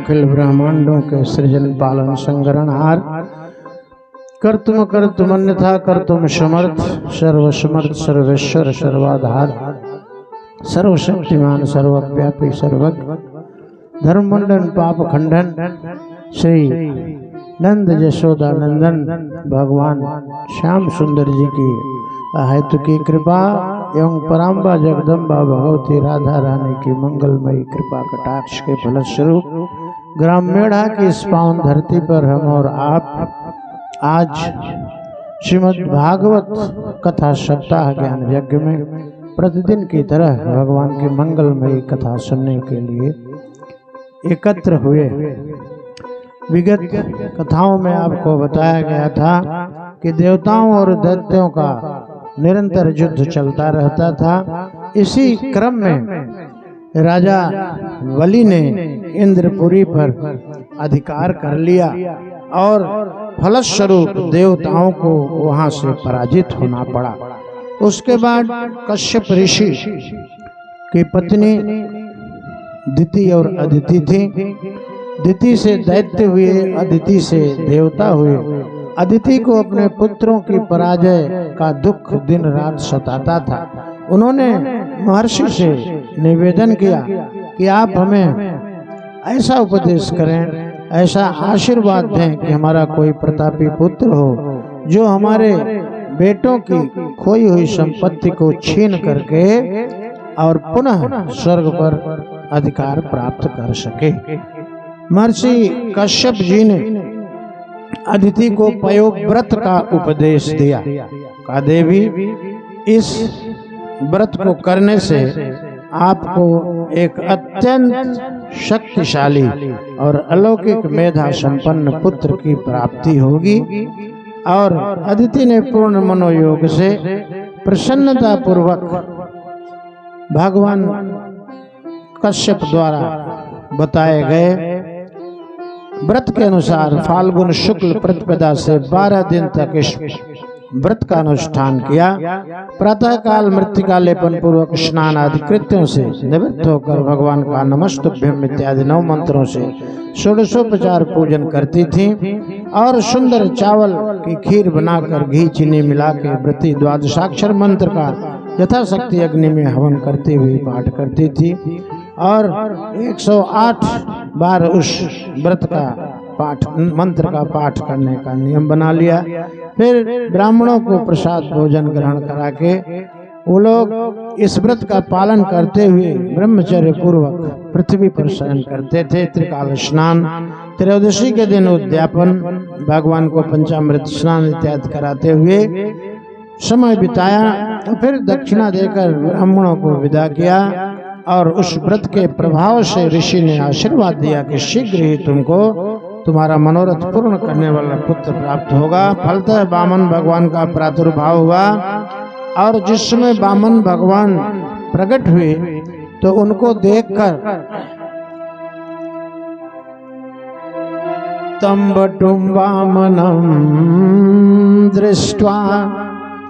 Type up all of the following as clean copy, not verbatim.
अखिल ब्रह्मांडों के सृजन पालन संग्रहणहार, कर्तुम कर्तुम अन्यथा कर्तुम समर्थ, सर्वसमर्थ सर्वेश्वर सर्वाधार, सर्वशक्तिमान सर्वव्यापी सर्वज्ञ, धर्ममंडन पाप खंडन, श्री नंद यशोदा नंदन भगवान श्याम सुंदर जी की अहेतु की कृपा एवं पराम्बा जगदम्बा भगवती राधा रानी की मंगलमयी कृपा कटाक्ष के फलस्वरूप ग्राम मेढ़ा की इस पावन धरती पर हम और आप आज श्रीमद् भागवत कथा सप्ताह ज्ञान यज्ञ में प्रतिदिन की तरह भगवान की मंगलमयी कथा सुनने के लिए एकत्र हुए। विगत कथाओं में आपको बताया गया था कि देवताओं और दैत्यों का निरंतर युद्ध चलता रहता था। इसी क्रम में राजा बलि ने इंद्रपुरी पर अधिकार कर लिया और फलस्वरूप देवताओं को वहां से पराजित होना पड़ा। उसके बाद कश्यप ऋषि की पत्नी दिति और अदिति थी। दिति से दैत्य हुए, अदिति से देवता हुए। अदिति को अपने पुत्रों की पराजय का दुख दिन रात सताता था। उन्होंने महर्षि से निवेदन किया कि आप हमें ऐसा उपदेश करें, ऐसा आशीर्वाद दें कि हमारा कोई प्रतापी पुत्र हो जो हमारे बेटों की खोई हुई संपत्ति को छीन करके और पुनः स्वर्ग पर अधिकार प्राप्त कर सके। महर्षि कश्यप जी ने अदिति को पयोव्रत का उपदेश दिया। कहा देवी, इस व्रत को करने से आपको एक अत्यंत शक्तिशाली और अलौकिक मेधा संपन्न पुत्र की प्राप्ति होगी। और अदिति ने पूर्ण मनोयोग से प्रसन्नता पूर्वक भगवान कश्यप द्वारा बताए गए व्रत के अनुसार फाल्गुन शुक्ल प्रतिपदा से 12 दिन तक इस व्रत का अनुष्ठान किया। प्रातः काल मृत्तिका लेपन पूर्वक स्नान आदि कृत्यों से निवृत्त होकर भगवान का नमस्तुभ्यम इत्यादि 9 मंत्रों से षोडशोपचार पूजन करती थी और सुंदर चावल की खीर बनाकर घी चीनी मिला के व्रती द्वादशाक्षर मंत्र का यथाशक्ति अग्नि में हवन करते हुए पाठ करती थी और 108 बार उस व्रत का पाठ मंत्र का पाठ करने का नियम बना लिया। फिर ब्राह्मणों को प्रसाद भोजन ग्रहण करा के वो लोग इस व्रत का पालन करते हुए ब्रह्मचर्य पूर्वक पृथ्वी पर शयन करते थे। त्रिकाल स्नान, त्रयोदशी के दिन उद्यापन, भगवान को पंचामृत स्नान इत्यादि कराते हुए समय बिताया। तो फिर दक्षिणा देकर ब्राह्मणों को विदा किया और उस व्रत के प्रभाव से ऋषि ने आशीर्वाद दिया कि शीघ्र ही तुमको तुम्हारा मनोरथ पूर्ण करने वाला पुत्र प्राप्त होगा। फलतः वामन भगवान का प्रादुर्भाव हुआ और जिस समय वामन भगवान प्रकट हुए तो उनको देखकर तम बटुम वामनम दृष्ट्वा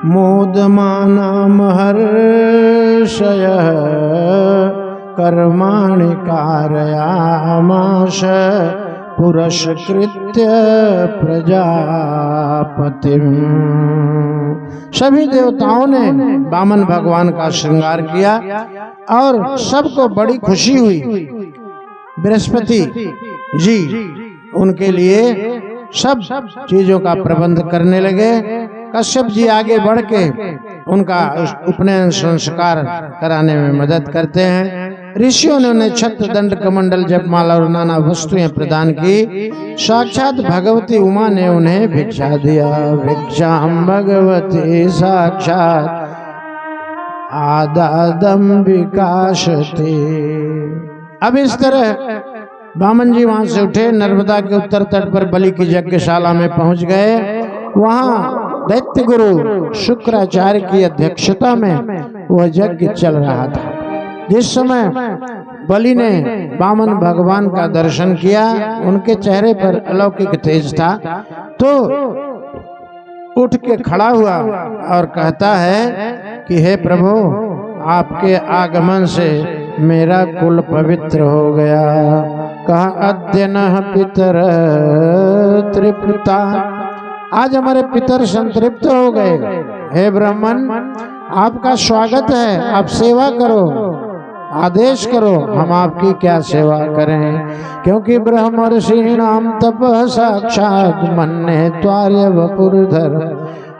मोदमाना महर्षयः कर्माणि कारयामास पुरस्कृत्य प्रजापतिम्। सभी देवताओं ने वामन भगवान का श्रृंगार किया और सबको बड़ी खुशी हुई। बृहस्पति जी उनके लिए सब चीजों का प्रबंध करने लगे। कश्यप जी आगे बढ़ के उनका उपनयन संस्कार कराने में मदद करते हैं। ऋषियों ने उन्हें छत्र दंड कमंडल जपमाला और नाना वस्तुएं प्रदान की। साक्षात भगवती उमा ने उन्हें भिक्षा दिया। भिक्षाम भगवती साक्षात आदादम विकासते। अब इस तरह वामन जी वहां से उठे, नर्मदा के उत्तर तट पर बलि की यज्ञशाला में पहुंच गए। वहां दैत्य गुरु शुक्राचार्य की अध्यक्षता में वह यज्ञ चल रहा था। जिस समय बलि ने वामन भगवान का दर्शन किया, उनके चेहरे पर अलौकिक तेज था, तो उठ के खड़ा हुआ और कहता है कि हे प्रभु, आपके आगमन से मेरा कुल पवित्र हो गया। कहा अद्य नः पितर तृप्ता, आज हमारे पितर संतृप्त हो गए। हे ब्राह्मण, आपका स्वागत है, आप सेवा करो, आदेश करो, हम आपकी क्या सेवा करें। क्योंकि ब्रह्मर्षीणाम तपः साक्षात् मन्ये त्वार्य वपुर्धर,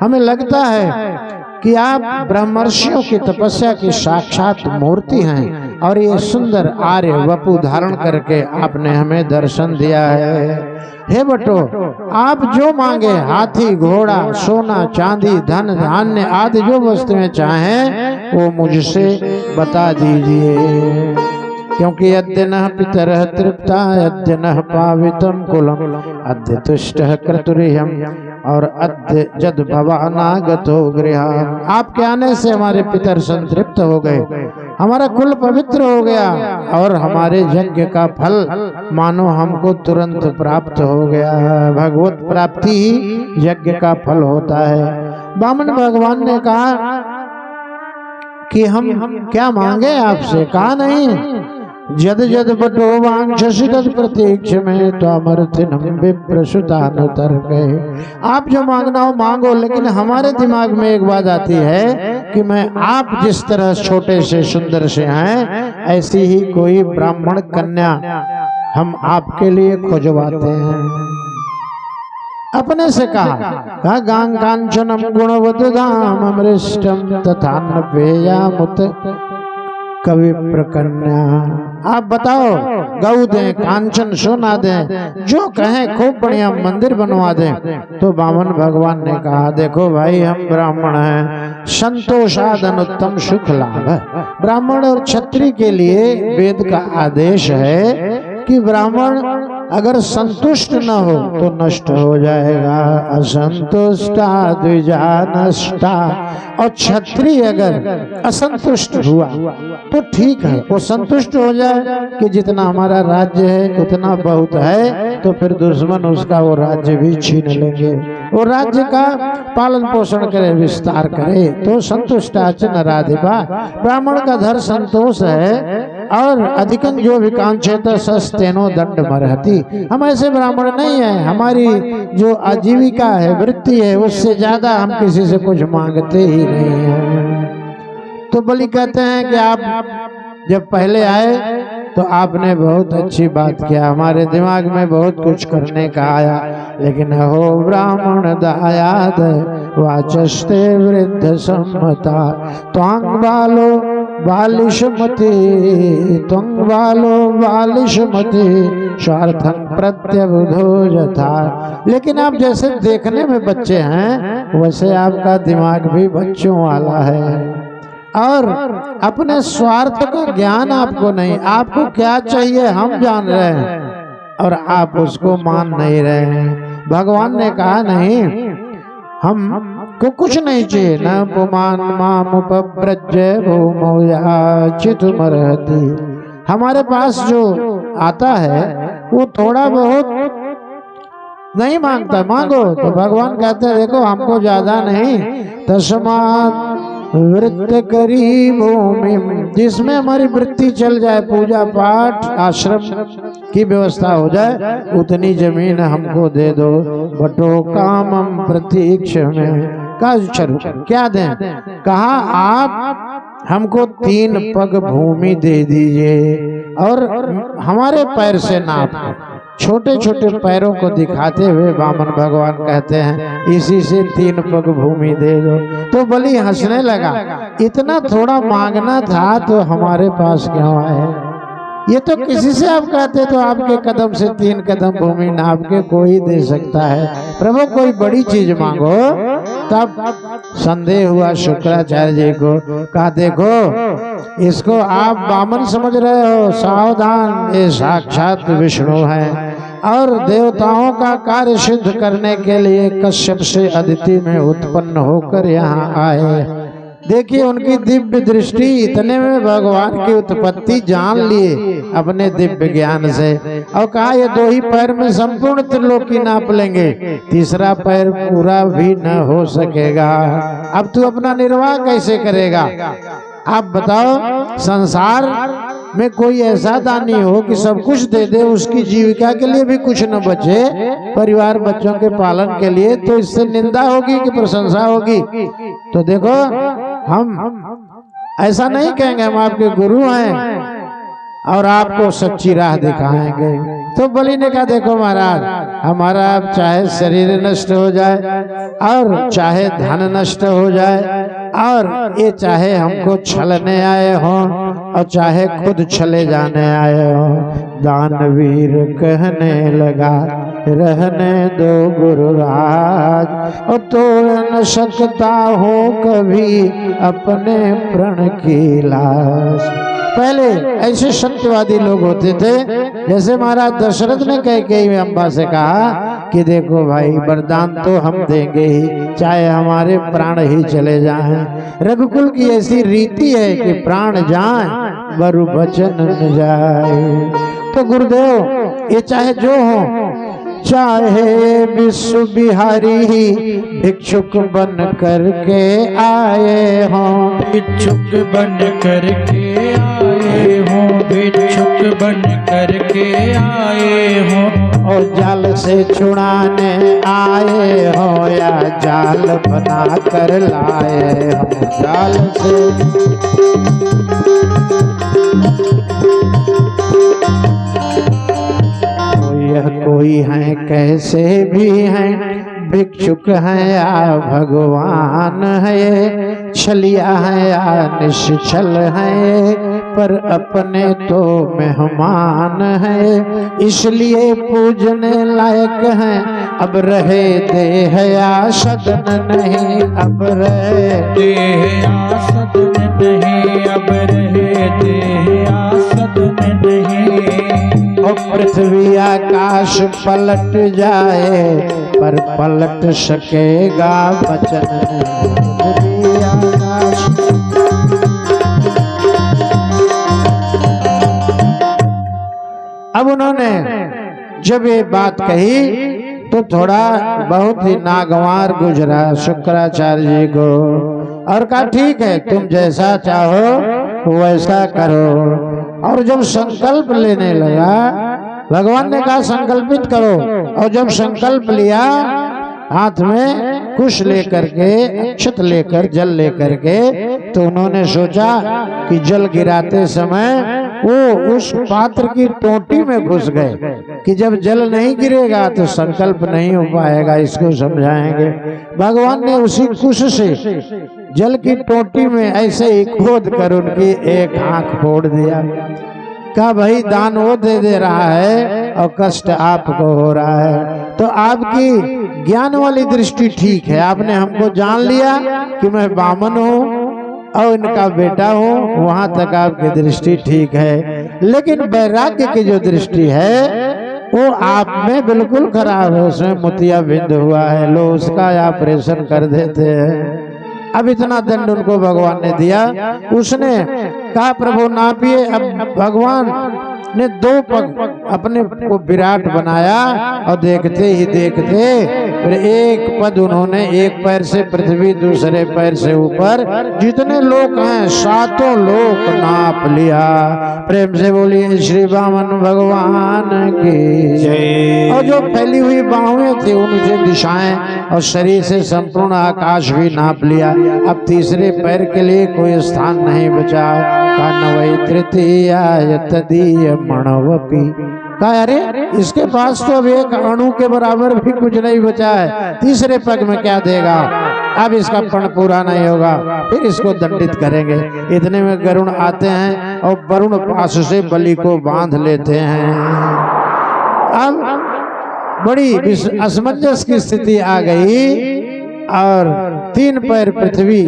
हमें लगता है कि आप ब्रह्मर्षियों की तपस्या की साक्षात मूर्ति हैं और ये सुंदर आर्य वपु धारण करके आपने हमें दर्शन दिया है। हे बटो, आप जो मांगे, हाथी घोड़ा सोना चांदी धन धान्य आदि जो वस्तुएं चाहें वो मुझसे बता दीजिए। क्योंकि अद्य नः पितरः तृप्ता अद्य नः पावितं कुलम अद्य तुष्टः क्रतुर्यम् और अद्य जद भवानागतो गृहाम, आपके आने से हमारे पितर संतृप्त हो गए, हमारा कुल पवित्र हो गया और हमारे यज्ञ का फल मानो हमको तुरंत प्राप्त हो गया। भगवत प्राप्ति ही यज्ञ का फल होता है। वामन भगवान ने कहा कि हम क्या मांगे आपसे, कहा नहीं जद जद बटो वांछसि तद प्रतीक्ष में त्वमर्थिनं विप्रसुतानुतर गए। आप जो मांगना हो मांगो, लेकिन हमारे दिमाग में एक बात आती है कि मैं आप जिस तरह छोटे से सुंदर से हैं ऐसी ही कोई ब्राह्मण कन्या हम आपके लिए खोजवाते हैं। अपने से कहा गांग कांचनम गुणवतुधाम अमृष्टम तथा नव्ययामुत कवि प्रकन्या, आप बताओ गऊ दें कांचन सोना दें, जो कहें खूब बढ़िया मंदिर बनवा दें। तो वामन भगवान ने कहा देखो भाई, हम ब्राह्मण हैं, संतोषादन उत्तम सुख लाभ। ब्राह्मण और क्षत्रिय के लिए वेद का आदेश है कि ब्राह्मण अगर संतुष्ट न हो तो नष्ट हो जाएगा, असंतुष्टा द्विजा नष्टा। और क्षत्रिय अगर असंतुष्ट हुआ तो ठीक है, वो संतुष्ट हो जाए कि जितना हमारा राज्य है उतना बहुत है, तो फिर दुश्मन उसका वो राज्य भी छीन लेंगे। वो राज्य का पालन पोषण करे, विस्तार करे, तो संतुष्टाच नराधिपा। ब्राह्मण का धर्म संतोष है और अधिकं जो विकांक्षेत सस्तेनो दंड मरहति। हम ऐसे ब्राह्मण नहीं है, हमारी जो आजीविका है वृत्ति है उससे ज्यादा हम किसी से कुछ मांगते ही नहीं है। तो बलि कहते हैं कि आप जब पहले आए तो आपने बहुत अच्छी बात किया, हमारे दिमाग में बहुत कुछ करने का आया, लेकिन हो ब्राह्मण दायाद वाचस्ते वृद्ध सम्मता त्वांग बालो बालिशमति त्वंग बालो बालिशमति स्वार्थं प्रत्यबुधो यथा। लेकिन आप जैसे देखने में बच्चे हैं वैसे आपका दिमाग भी बच्चों वाला है और अपने स्वार्थ का ज्ञान आपको नहीं। आपको क्या चाहिए हम जान रहे हैं और आप उसको मान नहीं रहे हैं। भगवान ने कहा नहीं, हम को कुछ नहीं चाहिए, न पुमान माम उपव्रज्य भूमौ याचितुमर्हति। हमारे पास जो आता है वो थोड़ा बहुत नहीं मांगता, मांगो। तो भगवान कहते हैं देखो हमको ज्यादा नहीं, तस्मात् वृत्त करी भूमि, जिसमें हमारी वृत्ति चल जाए, पूजा पाठ आश्रम की व्यवस्था हो जाए, उतनी जमीन हमको दे दो। बटो कामम प्रतीक्ष में का क्या दें? कहा आप हमको 3 पग भूमि दे दीजिए और हमारे पैर से नाप, छोटे छोटे पैरों को दिखाते हुए वामन भगवान कहते हैं इसी से 3 पग भूमि दे दो। तो बलि हंसने लगा, इतना थोड़ा मांगना था तो हमारे पास क्यों आए? ये तो किसी से आप कहते तो आपके कदम से 3 कदम भूमि नाप के कोई दे सकता है। प्रभु कोई बड़ी चीज मांगो। तब संदेह हुआ शुक्राचार्य जी को, कहा देखो इसको आप वामन समझ रहे हो, सावधान, ये साक्षात विष्णु है और देवताओं का कार्य सिद्ध करने के लिए कश्यप से अदिति में उत्पन्न होकर यहाँ आए। देखिए उनकी दिव्य दृष्टि, इतने में भगवान की उत्पत्ति जान लिए अपने दिव्य ज्ञान से और कहा ये 2 ही पैर में संपूर्ण त्रिलोकी नाप लेंगे, तीसरा पैर पूरा भी न हो सकेगा। अब तू अपना निर्वाह कैसे करेगा? आप बताओ, संसार में कोई ऐसा दानी हो कि सब कुछ दे दे, उसकी जीविका के लिए भी कुछ न बचे, परिवार बच्चों के पालन के लिए, तो इससे निंदा होगी कि प्रशंसा होगी? तो देखो, हम ऐसा नहीं कहेंगे हम आपके गुरु हैं और आपको सच्ची राह दिखाएंगे। तो बलि ने कहा, देखो महाराज, हमारा अब चाहे शरीर नष्ट हो जाए और चाहे धन नष्ट हो जाए, और ये चाहे हमको छलने आए हो और चाहे खुद छले जाने आए हो, दानवीर कहने लगा, रहने दो गुरुराज, और तोड़ न सकता हो कभी अपने प्रण की लाश। पहले ऐसे सत्यवादी लोग होते थे, जैसे महाराज दशरथ ने कैकेयी अम्बा से कहा कि देखो भाई, वरदान तो हम देंगे ही, चाहे हमारे प्राण ही चले जाएं। रघुकुल की ऐसी रीति है कि प्राण जाए वरु वचन न जाए। तो गुरुदेव, ये चाहे जो हो, चाहे विश्व बिहारी ही भिक्षुक बन करके आए हो, भिक्षुक बन करके आए हो, भिक्षुक बन करके आए हो, और जाल से छुड़ाने आए हो या जाल बना कर लाए हो, जाल से यह कोई है कैसे भी हैं, भिक्षुक है या भगवान है, छलिया है या निश्चल है, पर अपने तो मेहमान है, इसलिए पूजने लायक हैं, अब रहे देह या सदन नहीं, अब रहे देह या सदन नहीं, अब रहे देह या सदन नहीं। और पृथ्वी आकाश पलट जाए, पर पलट सकेगा वचन। पृथ्वी आकाश अब उन्होंने जब ये बात कही तो थोड़ा बहुत ही नागवार गुजरा शुक्राचार्य जी को, और कहा ठीक है, तुम जैसा चाहो वैसा करो। और जब संकल्प लेने लगा, भगवान ने कहा संकल्पित करो, और जब संकल्प लिया, हाथ में कुश लेकर के, अक्षत लेकर, जल लेकर के, तो उन्होंने सोचा कि जल गिराते समय वो उस पात्र की टोटी में घुस गए कि जब जल नहीं गिरेगा तो संकल्प नहीं हो पाएगा, इसको समझाएंगे। भगवान ने उसी कुश से जल की टोटी में ऐसे ही खोद कर उनकी एक आंख फोड़ दिया। कहा भाई, दान वो दे रहा है और कष्ट आपको हो रहा है, तो आपकी ज्ञान वाली दृष्टि ठीक है, आपने हमको जान लिया कि मैं बामन हूँ और इनका बेटा हूँ, वहां तक आपकी दृष्टि ठीक है, लेकिन वैराग्य की जो दृष्टि है वो आप में बिल्कुल खराब है, उसमें मोतिया बिंद हुआ है, लो उसका ऑपरेशन कर देते हैं। अब इतना दंड उनको भगवान ने दिया। उसने कहा प्रभु नापिए। अब भगवान ने दो पग अपने को विराट बनाया और देखते ही देखते फिर एक पद उन्होंने एक पैर से पृथ्वी, दूसरे पैर से ऊपर, जितने लोग हैं सातों लोक नाप लिया। प्रेम से बोलिए श्री वामन भगवान की जय। और जो फैली हुई बाहुएं थी उनसे दिशाएं और शरीर से संपूर्ण आकाश भी नाप लिया। अब तीसरे पैर के लिए कोई स्थान नहीं बचा। कानवै तृतीयाय तदीय मणवपि। कहा अरे इसके पास तो अब एक अणु के बराबर भी कुछ नहीं बचा है, तीसरे पग में क्या देगा? अब इसका पण पूरा नहीं होगा, फिर इसको दंडित करेंगे। इतने में गरुण आते हैं और वरुण पास से बलि को बांध लेते हैं। अब बड़ी असमंजस की स्थिति आ गई और 3 पैर पृथ्वी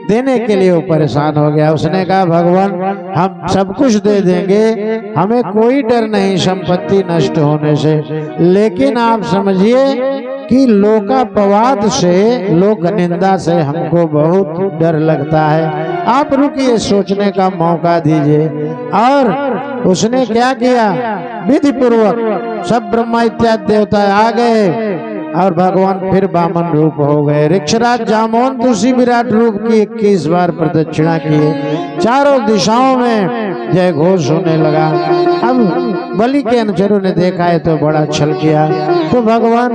देने के लिए वो परेशान हो गया। उसने कहा भगवान हम सब कुछ दे देंगे, हमें कोई डर नहीं संपत्ति नष्ट होने से, लेकिन आप समझिए कि लोकापवाद से, लोक निंदा से हमको बहुत डर लगता है। आप रुकिए, सोचने का मौका दीजिए। और उसने क्या किया, विधि पूर्वक सब ब्रह्मा इत्यादि देवता आ गए और भगवान फिर वामन रूप हो गए। ऋक्षराज जामवंत उसी विराट रूप की 21 बार प्रदक्षिणा किए। चारों दिशाओं में जय घोष होने लगा। अब बलि के अनुचरों ने देखा है तो बड़ा छल किया। तो भगवान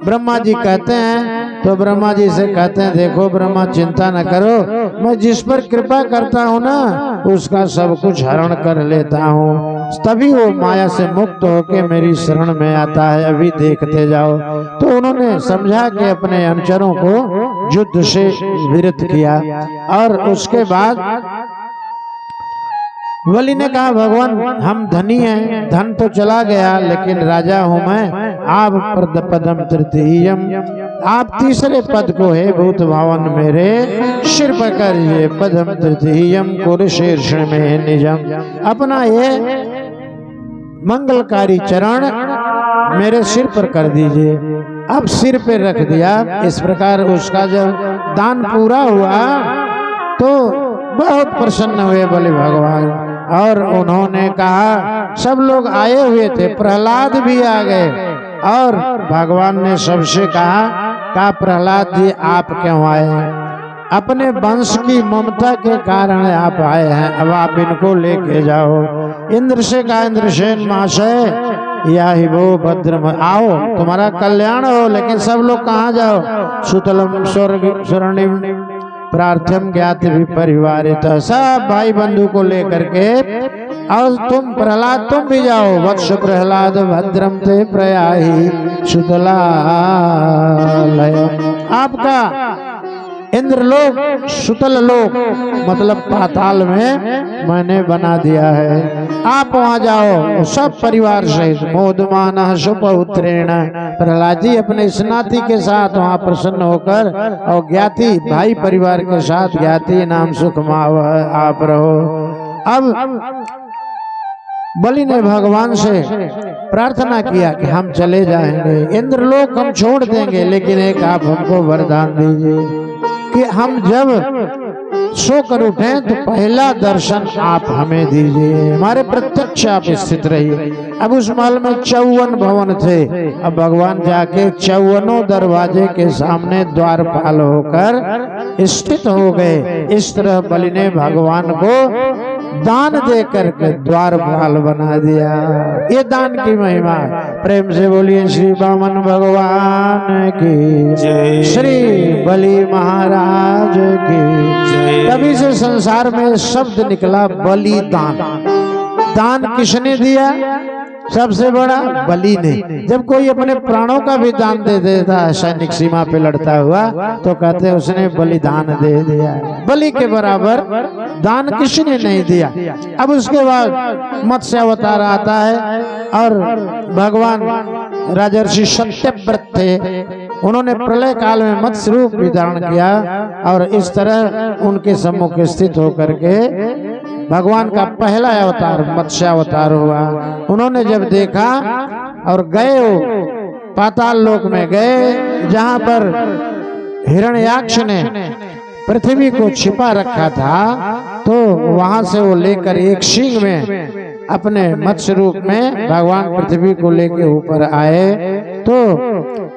ब्रह्मा जी कहते हैं, तो ब्रह्मा जी से कहते हैं, देखो ब्रह्मा चिंता न करो, मैं जिस पर कृपा करता हूँ ना उसका सब कुछ हरण कर लेता हूँ। तभी वो माया से मुक्त होके मेरी शरण में आता है, अभी देखते जाओ। तो उन्होंने समझा कि अपने अनुचरों को युद्ध से विरत किया। और उसके बाद बलि ने कहा, भगवान हम धनी हैं, धन तो चला गया लेकिन राजा हूँ मैं। आप पदम तृतीयम, आप तीसरे पद को हे भूत भावन मेरे सिर पर करिए। पदम तृतीयम कुरुशीर्ष में निजम, अपना ये मंगलकारी चरण मेरे सिर पर कर दीजिए। अब सिर पे रख दिया। इस प्रकार उसका जब दान पूरा हुआ तो बहुत प्रसन्न हुए बलि भगवान। और उन्होंने कहा, सब लोग आए हुए थे, प्रहलाद भी आ गए। और भगवान ने सबसे कहा प्रहलाद जी आप क्यों आए हैं? अपने वंश की ममता के कारण आप आए हैं, अब आप इनको लेके जाओ। इंद्र से कहा, इंद्रसेन महाशय या ही वो भद्र, आओ तुम्हारा कल्याण हो, लेकिन सब लोग कहाँ जाओ? सुतलम स्वर्ग स्वर्णिम प्रार्थम ज्ञात भी परिवारित, सब भाई बंधु को लेकर के। और तुम प्रहलाद तुम भी जाओ। वत्स प्रहलाद भद्रम ते प्रयाही सुतलालय, आपका इंद्रलोक सुतल लोक मतलब पाताल में मैंने बना दिया है, आप वहाँ जाओ सब परिवार सहित। मोदमान सुपौत्रेण, प्रहलाद जी अपने स्नाति के साथ वहाँ प्रसन्न होकर और ज्ञाति भाई परिवार के साथ ज्ञाति नाम सुख माव आप रहो। अब बलि ने भगवान से प्रार्थना किया कि हम चले जाएंगे, इंद्रलोक हम छोड़ देंगे, लेकिन एक आप हमको वरदान दीजिए कि हम जब सोकर उठे तो पहला दर्शन आप हमें दीजिए, हमारे प्रत्यक्ष आप स्थित रहिए। अब उस महल में 54 भवन थे। अब भगवान जाके 54 दरवाजे के सामने द्वारपाल होकर स्थित हो गए। इस तरह बलि ने भगवान को दान दे करके द्वारपाल बना दिया। ये दान की महिमा। प्रेम से बोलिए श्री वामन भगवान की जय, श्री बलि महाराज की। तभी से संसार में शब्द निकला बलिदान। दान किसने दिया? सबसे बड़ा बलि ने। जब कोई अपने प्राणों का भी दान दे देता है सैनिक सीमा पे लड़ता हुआ, तो कहते हैं उसने बलिदान दे दिया। बलि के बराबर दान किसने नहीं दिया। अब उसके बाद मत्स्य अवतार आता है और भगवान राजर्षि सत्यव्रत थे, उन्होंने प्रलय काल में मत्स्य रूप भी धारण किया और इस तरह उनके सम्मुख स्थित होकर के भगवान का पहला अवतार मत्स्य अवतार हुआ। उन्होंने जब देखा और गए पाताल लोक में गए, जहां पर हिरण्याक्ष ने पृथ्वी को छिपा रखा था, तो वहां से वो लेकर एक सिंह में अपने मत्स्य रूप में भगवान पृथ्वी को लेकर ऊपर आए। तो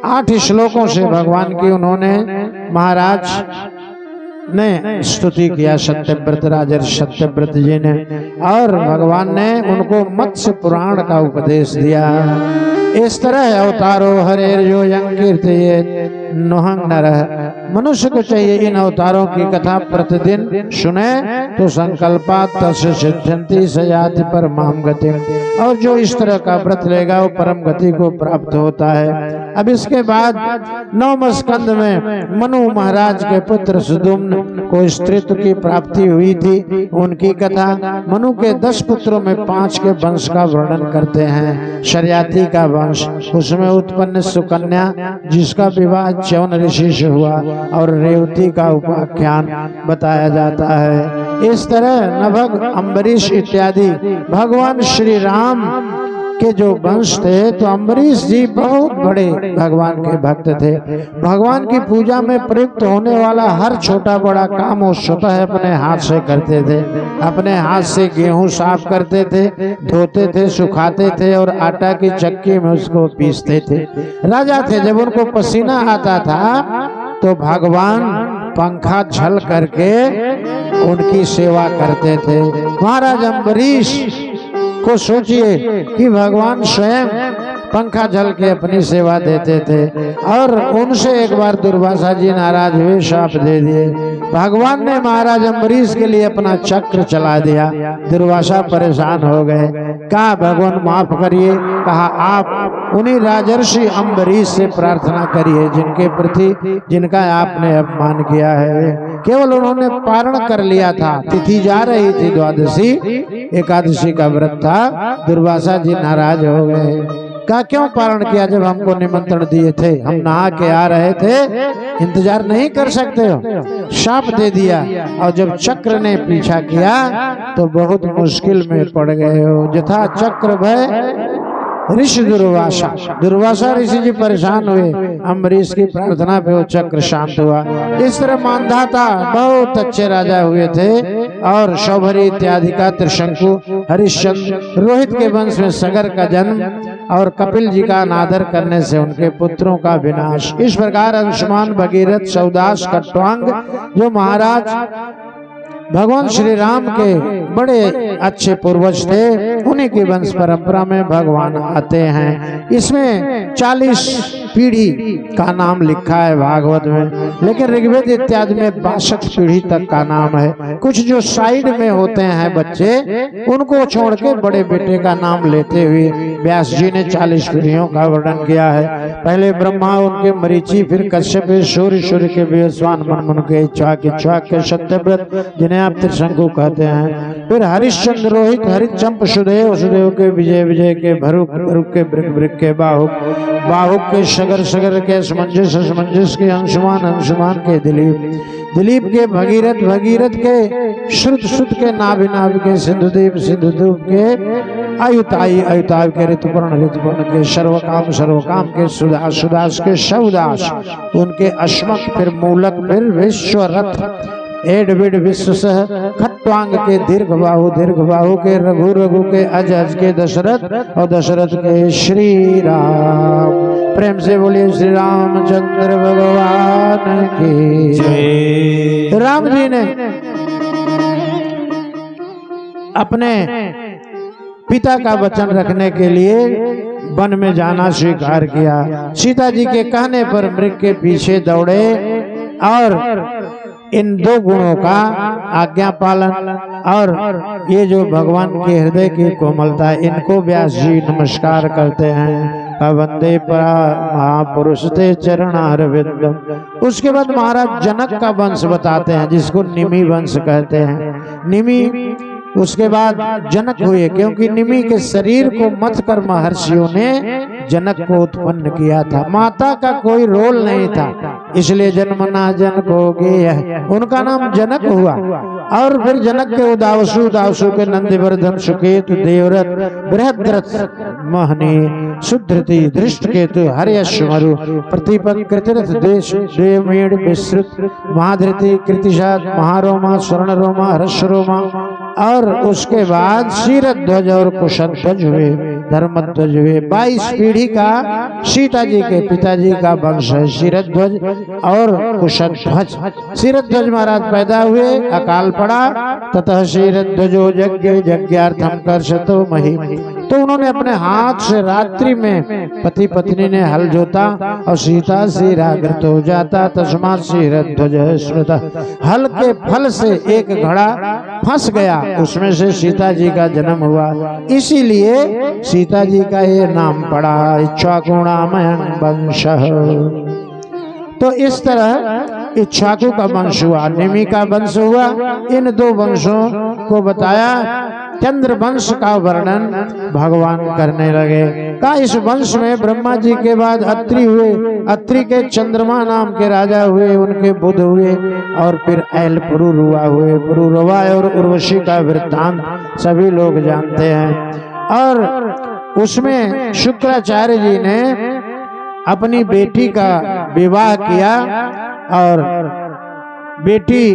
8 श्लोकों से भगवान की उन्होंने महाराज ने स्तुति किया, सत्यव्रत राजर्षि सत्यव्रत जी ने। और भगवान ने उनको मत्स्य पुराण का उपदेश दिया। इस तरह अवतारो हरे जो कीर्तयेत् नोहं नरः। मनुष्य को चाहिए इन अवतारों की कथा प्रतिदिन सुने तो संकल्पात् तस्य सिद्ध्यन्ति स याति परमां गतिम्। और जो इस तरह का व्रत लेगा वो परम गति को प्राप्त होता है। अब इसके बाद 9वें स्कंद में मनु महाराज के पुत्र सुदुम्न को स्त्रीत्व की प्राप्ति हुई थी, उनकी कथा। मनु के 10 पुत्रों में 5 के वंश का वर्णन करते हैं। शर्याति का वंश, उसमें उत्पन्न सुकन्या जिसका विवाह च्यवन ऋषि से हुआ, और रेवती का उपाख्यान बताया जाता है। इस तरह नभग, अम्बरीश इत्यादि भगवान श्री राम के जो वंश थे, तो अम्बरीश जी बहुत बड़े भगवान के भक्त थे। भगवान की पूजा में प्रयुक्त होने वाला हर छोटा बड़ा काम वो स्वतः अपने हाथ से करते थे। अपने हाथ से गेहूं साफ करते थे, धोते थे, सुखाते थे और आटा की चक्की में उसको पीसते थे। राजा थे, जब उनको पसीना आता था तो भगवान पंखा झल करके उनकी सेवा करते थे। महाराज अम्बरीश को सोचिए कि भगवान स्वयं पंखा झल के अपनी सेवा देते थे, और उनसे एक बार दुर्वासा जी नाराज हुए, शाप दे दिए। भगवान ने महाराज अम्बरीश के लिए अपना चक्र चला दिया। दुर्वासा परेशान हो गए, कहा भगवान माफ करिए। कहा आप उन्हीं राजर्षि अम्बरीश से प्रार्थना करिए जिनके प्रति जिनका आपने अपमान किया है। केवल उन्होंने पारण कर लिया था, तिथि जा रही थी, द्वादशी एकादशी का व्रत था। दुर्वासा जी नाराज हो गए, का क्यों पारण किया जब हमको निमंत्रण दिए थे? हम नहा के आ रहे थे, इंतजार नहीं कर सकते हो? शाप दे दिया, और जब चक्र ने पीछा किया तो बहुत मुश्किल में पड़ गए हो। जथा चक्र भय ऋषि दुर्वासा, दुर्वासा ऋषि जी परेशान हुए। अम्बरीश की प्रार्थना पे वो चक्र शांत हुआ। इस तरह मानधाता बहुत अच्छे राजा हुए थे, और शौभरी इत्यादि का त्रिशंकु, हरिश्चंद्र, रोहित के वंश में सगर का जन्म, और कपिल जी का अनादर करने से उनके पुत्रों का विनाश। इस प्रकार अंशुमान, भगीरथ, सौदास, कट्वांग जो महाराज भगवान श्री राम के बड़े अच्छे पूर्वज थे, उन्हीं की वंश परंपरा में भगवान आते हैं। इसमें 40 पीढ़ी का नाम लिखा है भागवत में, लेकिन ऋग्वेद इत्यादि में 62 पीढ़ी तक का नाम है। कुछ जो साइड में होते हैं बच्चे, उनको छोड़ के बड़े बेटे का नाम लेते हुए व्यास जी ने 40 पीढ़ियों का वर्णन किया है। पहले ब्रह्मा, उनके मरीचि, फिर कश्यप, सूर्य, सूर्य के विवस्वान, मन के इक्ष्वाक के सत्यव्रत जिन्हें आप त्रिशंकु कहते हैं, फिर हरिश्चंद्र, रोहित, हरिचंप, सुदेव, सुदेव के विजय, विजय के भरुक, भरुक के ब्रिक, ब्रिक के बाहुक, बाहुक के सगर, सगर के असमंजस, असमंजस के अंशुमान, अंशुमान के दिलीप, दिलीप के भगीरथ, भगीरथ के श्रुत, श्रुत के नाभि, नाभि के सिंधुदेव, सिंधुदेव के आयुताई, आयुताय के ऋतुपर्ण, ऋतुपर्ण के सर्वकाम, सर्वकाम के सुदास, सुदास के शवदास, उनके अश्मक, फिर मूलक, फिर विश्वरथ, एड विड विश्व सह, खट्वांग के दीर्घ बाहु, दीर्घ बाहु के रघु, रघु के अज, अज के दशरथ, और दशरथ के श्री राम। प्रेम से बोलिए श्री रामचंद्र भगवान की जय। राम जी ने अपने पिता का वचन रखने के लिए वन में जाना स्वीकार किया। सीता जी के कहने पर मृग के पीछे दौड़े, और इन दो गुणों का आज्ञा पालन और ये जो भगवान के हृदय की कोमलता, इनको व्यास जी नमस्कार करते हैं। वंदे महापुरुष ते चरणारविंदम। उसके बाद महाराज जनक का वंश बताते हैं, जिसको निमि वंश कहते हैं। निमि उसके बाद जनक हुए, क्योंकि निमि के शरीर को मथ कर महर्षियों ने जनक को उत्पन्न किया था। माता का कोई रोल नहीं था, इसलिए जन्मना जनक हो गए, उनका नाम जनक हुआ। और फिर जनक के उदावसु, उदावसु के नंदिवर्धन, सुकेतु, देवरथ, बृहद्रथ, महनी, सुधृति, धृष्टकेतु, हर्यश्वमरु, प्रतिपद, कृतिरथ, देश, देवमेड़, विश्रुत, महाधृति, कृतिशात, महारोमा, स्वर्णरोमा, हर्षरोमा, और उसके बाद क्षीरध्वज और कुशध्वज हुए, धर्मध्वज हुए। 22 पीढ़ी का सीता जी के पिताजी का वंश है क्षीरध्वज और कुशध्वज। क्षीरध्वज महाराज पैदा हुए, अकाल पड़ा, ततः क्षीरध्वजो यज्ञ यज्ञार्थम कर्षतो मही। तो उन्होंने अपने हाथ से रात्रि में पति पत्नी ने हल जोता, और सीता शीराग्रत हो जाता, तस्मात् क्षीरध्वज स्मृत। हल के फल से एक घड़ा फंस गया, उसमें से सीता जी का जन्म हुआ, इसीलिए सीता जी का ये नाम पड़ा इक्ष्वाकुणामयं वंशः। तो इस तरह इक्ष्वाकु का वंश हुआ, निमि का वंश हुआ। इन दो वंशों को बताया। चंद्र वंश का वर्णन भगवान करने लगे। का इस वंश में ब्रह्मा जी के बाद अत्रि हुए, अत्रि के चंद्रमा नाम के राजा हुए, उनके बुध हुए, और फिर ऐल पुरुरवा हुए। पुरुरवा और उर्वशी का वृत्तांत सभी लोग जानते हैं। और उसमें शुक्राचार्य जी ने अपनी बेटी का विवाह किया और बेटी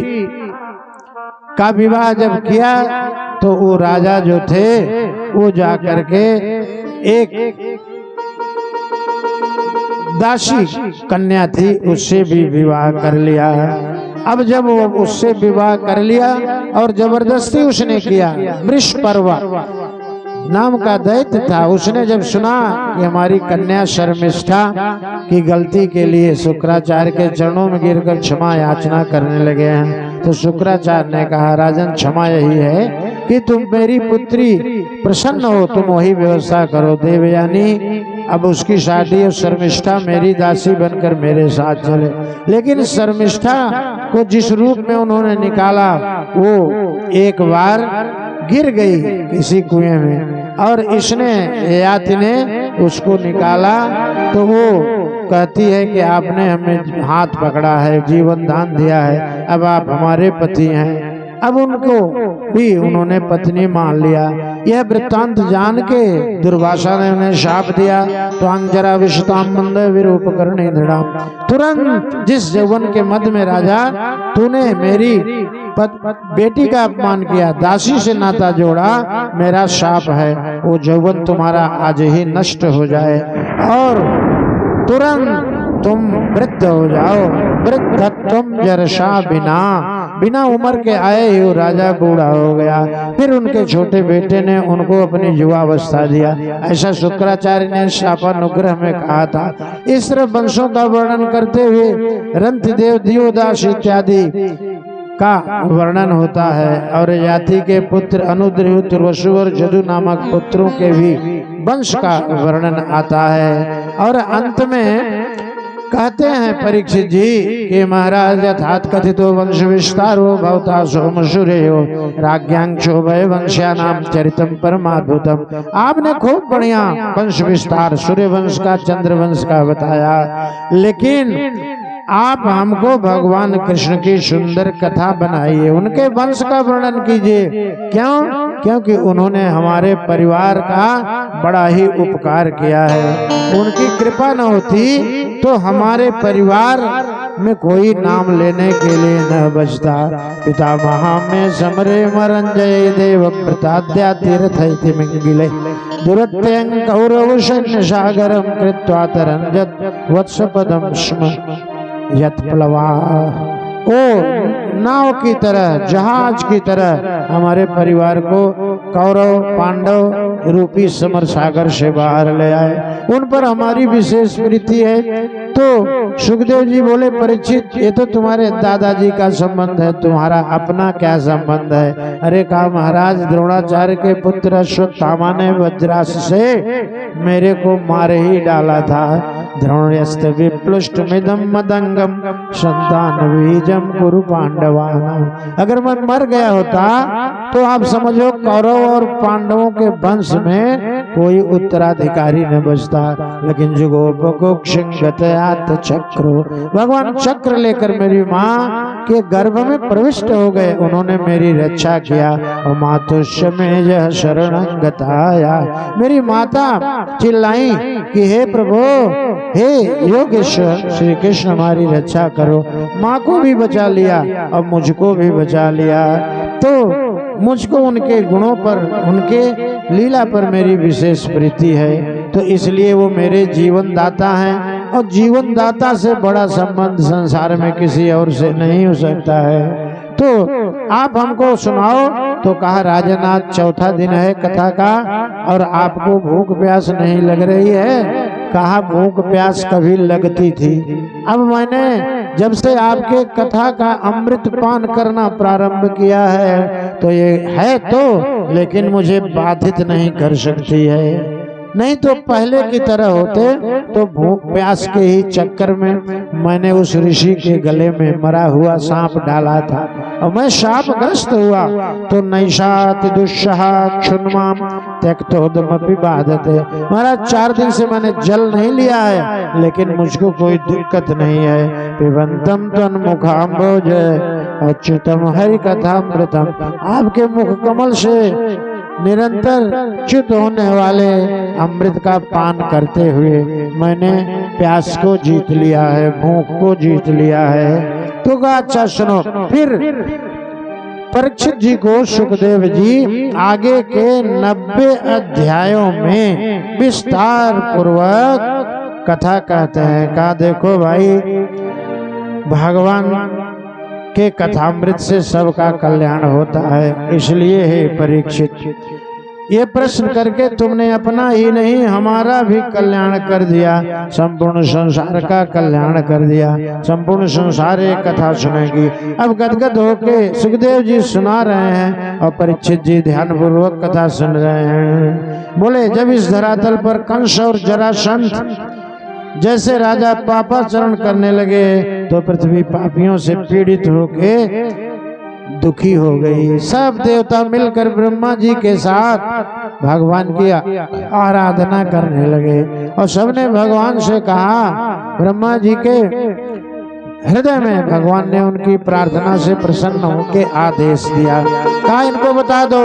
का विवाह जब किया तो वो राजा जो थे वो जा करके एक दासी कन्या थी उससे भी विवाह कर लिया। अब जब वो उससे विवाह कर लिया और जबरदस्ती उसने किया, वृषपर्वा नाम का दैत्य था, उसने जब सुना कि हमारी कन्या शर्मिष्ठा की गलती के लिए शुक्राचार्य के चरणों में गिरकर क्षमा याचना करने लगे हैं, तो शुक्राचार्य ने कहा राजन क्षमा यही है कि तुम मेरी पुत्री प्रसन्न हो, तुम वही व्यवस्था करो। देवयानी अब उसकी शादी और शर्मिष्ठा मेरी दासी बनकर मेरे साथ चले। लेकिन शर्मिष्ठा को जिस रूप में उन्होंने निकाला वो एक बार गिर गई किसी कुएं में और इसने याति ने उसको निकाला तो वो कहती है कि आपने हमें हाथ पकड़ा है, जीवन दान दिया है, अब आप हमारे पति हैं। अब उनको भी उन्होंने पत्नी मान लिया। यह वृत्तांत जान के दुर्वासा ने उन्हें शाप दिया तो अंजरा विषताम मंद विरूपकर्णे दृढ़ाम, तुरंत जिस यौवन के मध्य में राजा तूने मेरी बेटी का अपमान किया, दासी से नाता जोड़ा, मेरा शाप है वो यौवन तुम्हारा आज ही नष्ट हो जाए और तुरंत तुम वृद्ध हो जाओ। वृद्धत्वम जरशा बिना, बिना उम्र के आए ही राजा बूढ़ा हो गया। फिर उनके छोटे बेटे ने उनको अपनी युवावस्था दिया। ऐसा शुक्राचार्य ने शापानुग्रह में कहा था। इस तरह वंशों का वर्णन करते हुए रंतिदेव, दियोदास इत्यादि का वर्णन होता है और याति के पुत्र अनुद्रहुत, वसु और जदु नामक पुत्रों के भी वंश का वर्णन आता है। और अंत में कहते हैं परीक्षित जी कि महाराज यथात कथितो वंश विस्तारो भवता सोम सूर्यो राज्ञांशो भय वंश्यानाम चरितम परमाद्भुतम। आपने खूब बढ़िया वंश विस्तार सूर्य वंश का, चंद्र वंश का बताया, लेकिन आप हमको भगवान कृष्ण की सुंदर कथा बनाइए, उनके वंश का वर्णन कीजिए। क्यों? क्योंकि उन्होंने हमारे परिवार का बड़ा ही उपकार किया है। उनकी कृपा न होती तो हमारे परिवार में कोई नाम लेने के लिए न बचता। पितामहा में समरे मरंजय देव प्रताद्या तीर्थ मिंगिले दुरत्यं कौरव सैन्य सागरम कृत्वा तरंजत वत्सपदम स्म यत प्लवा। ओ नाव की तरह, जहाज की तरह हमारे परिवार को कौरव पांडव रूपी समर सागर से बाहर ले आए। उन पर हमारी विशेष प्रीति है। तो सुखदेव जी बोले परीक्षित ये तो तुम्हारे दादाजी का संबंध है, तुम्हारा अपना क्या संबंध है? अरे कहा महाराज द्रोणाचार्य के पुत्र अश्वत्थामा ने वज्रास्त्र से मेरे को मार ही डाला था। द्रोण्यस्त विप्लुष्ट मिदम मदंगम संतान बीजम कुरु पांडवानाम। अगर मैं मर गया होता तो आप समझो कौरव और पांडवों के वंश में कोई उत्तराधिकारी न बचता। लेकिन चक्र, भगवान चक्र लेकर मेरी माँ के गर्भ में प्रविष्ट हो गए, उन्होंने मेरी रक्षा किया। और मातुष्य में यह शरणंगताया, मेरी माता चिल्लाई कि हे प्रभु, हे योगेश्वर श्री कृष्ण हमारी रक्षा करो। माँ को भी बचा लिया और मुझको भी बचा लिया। तो मुझको उनके गुणों पर, उनके लीला पर मेरी विशेष प्रीति है, तो इसलिए वो मेरे जीवन दाता हैं और जीवन दाता से बड़ा संबंध संसार में किसी और से नहीं हो सकता है। तो आप हमको सुनाओ। तो कहा राजनाथ चौथा दिन है कथा का और आपको भूख प्यास नहीं लग रही है? कहा भूख प्यास कभी लगती थी, अब मैंने जब से आपके कथा का अमृत पान करना प्रारंभ किया है तो ये है तो, लेकिन मुझे बाधित नहीं कर सकती है। नहीं तो पहले की तरह होते तो भूख प्यास के ही चक्कर में मैंने उस ऋषि के गले में मरा हुआ सांप डाला था और मैं शापग्रस्त हुआ। तो नैषाति दुस्सहा क्षुन्माम त्यक्तोदमपि बाधते। महाराज 4 दिन से मैंने जल नहीं लिया है, लेकिन मुझको कोई दिक्कत नहीं है। पिबंतम तन्मुखाम्बोज अच्युतम हरि कथामृतम, आपके मुख कमल से निरंतर च्युत होने वाले अमृत का पान करते हुए मैंने प्यास को जीत लिया है, भूख को जीत लिया है। तो कहा अच्छा सुनो। फिर परीक्षित जी को सुखदेव जी आगे के 90 अध्यायों में विस्तार पूर्वक कथा कहते हैं। कहा देखो भाई, भगवान के कथामृत से सबका कल्याण होता है। इसलिए हे परीक्षित, ये प्रश्न करके तुमने अपना ही नहीं हमारा भी कल्याण कर दिया, संपूर्ण संसार का कल्याण कर दिया। संपूर्ण संसार ये कथा सुनेगी। अब गदगद होके सुखदेव जी सुना रहे हैं और परीक्षित जी ध्यान पूर्वक कथा सुन रहे हैं। बोले जब इस धरातल पर कंस और जरासंध जैसे राजा पापाचरण करने लगे तो पृथ्वी पापियों से पीड़ित होके दुखी हो गई। सब देवता मिलकर ब्रह्मा जी के साथ भगवान की आराधना करने लगे और सबने भगवान से कहा। ब्रह्मा जी के हृदय में भगवान ने उनकी प्रार्थना से प्रसन्न होकर आदेश दिया, कहा इनको बता दो।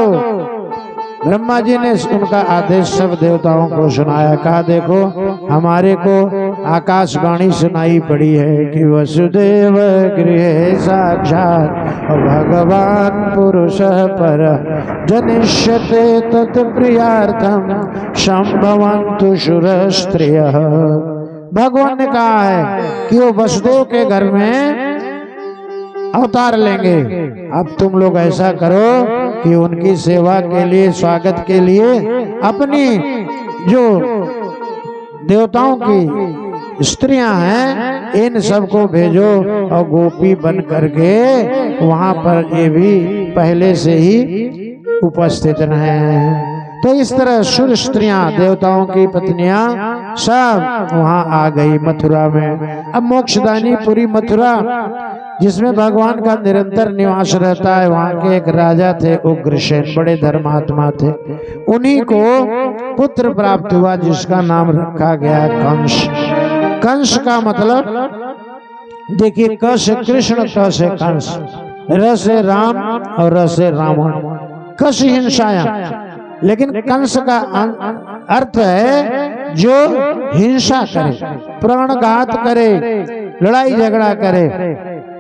ब्रह्मा जी ने उनका आदेश सब देवताओं को सुनाया। कहा देखो, हमारे को आकाशवाणी सुनाई पड़ी है कि वसुदेव गृहे साक्षात् भगवान पुरुष पर जनिष्यते तत्प्रियार्थम संभवन्तु शूरस्त्रियः। भगवान ने कहा है कि वो वसुदेव के घर में अवतार लेंगे। अब तुम लोग ऐसा करो कि उनकी सेवा के लिए, स्वागत के लिए अपनी जो देवताओं की स्त्रियां हैं इन सबको भेजो और गोपी बन करके वहां पर ये भी पहले से ही उपस्थित रहे। तो इस तरह सुर स्त्रियां, देवताओं की पत्नियां सब वहां आ गई मथुरा में। अब मोक्षदानी पूरी मथुरा जिसमें भगवान का निरंतर निवास रहता है, वहां के एक राजा थे उग्रसेन, बड़े धर्मात्मा थे। उन्हीं को पुत्र प्राप्त हुआ जिसका नाम रखा गया कंस। कंस का मतलब देखिए, क से कृष्ण, क से कंस, र से राम और र से रावण, कस हिंसाया। लेकिन कंस का अर्थ है जो हिंसा करे, प्राणघात करे, लड़ाई झगड़ा करे।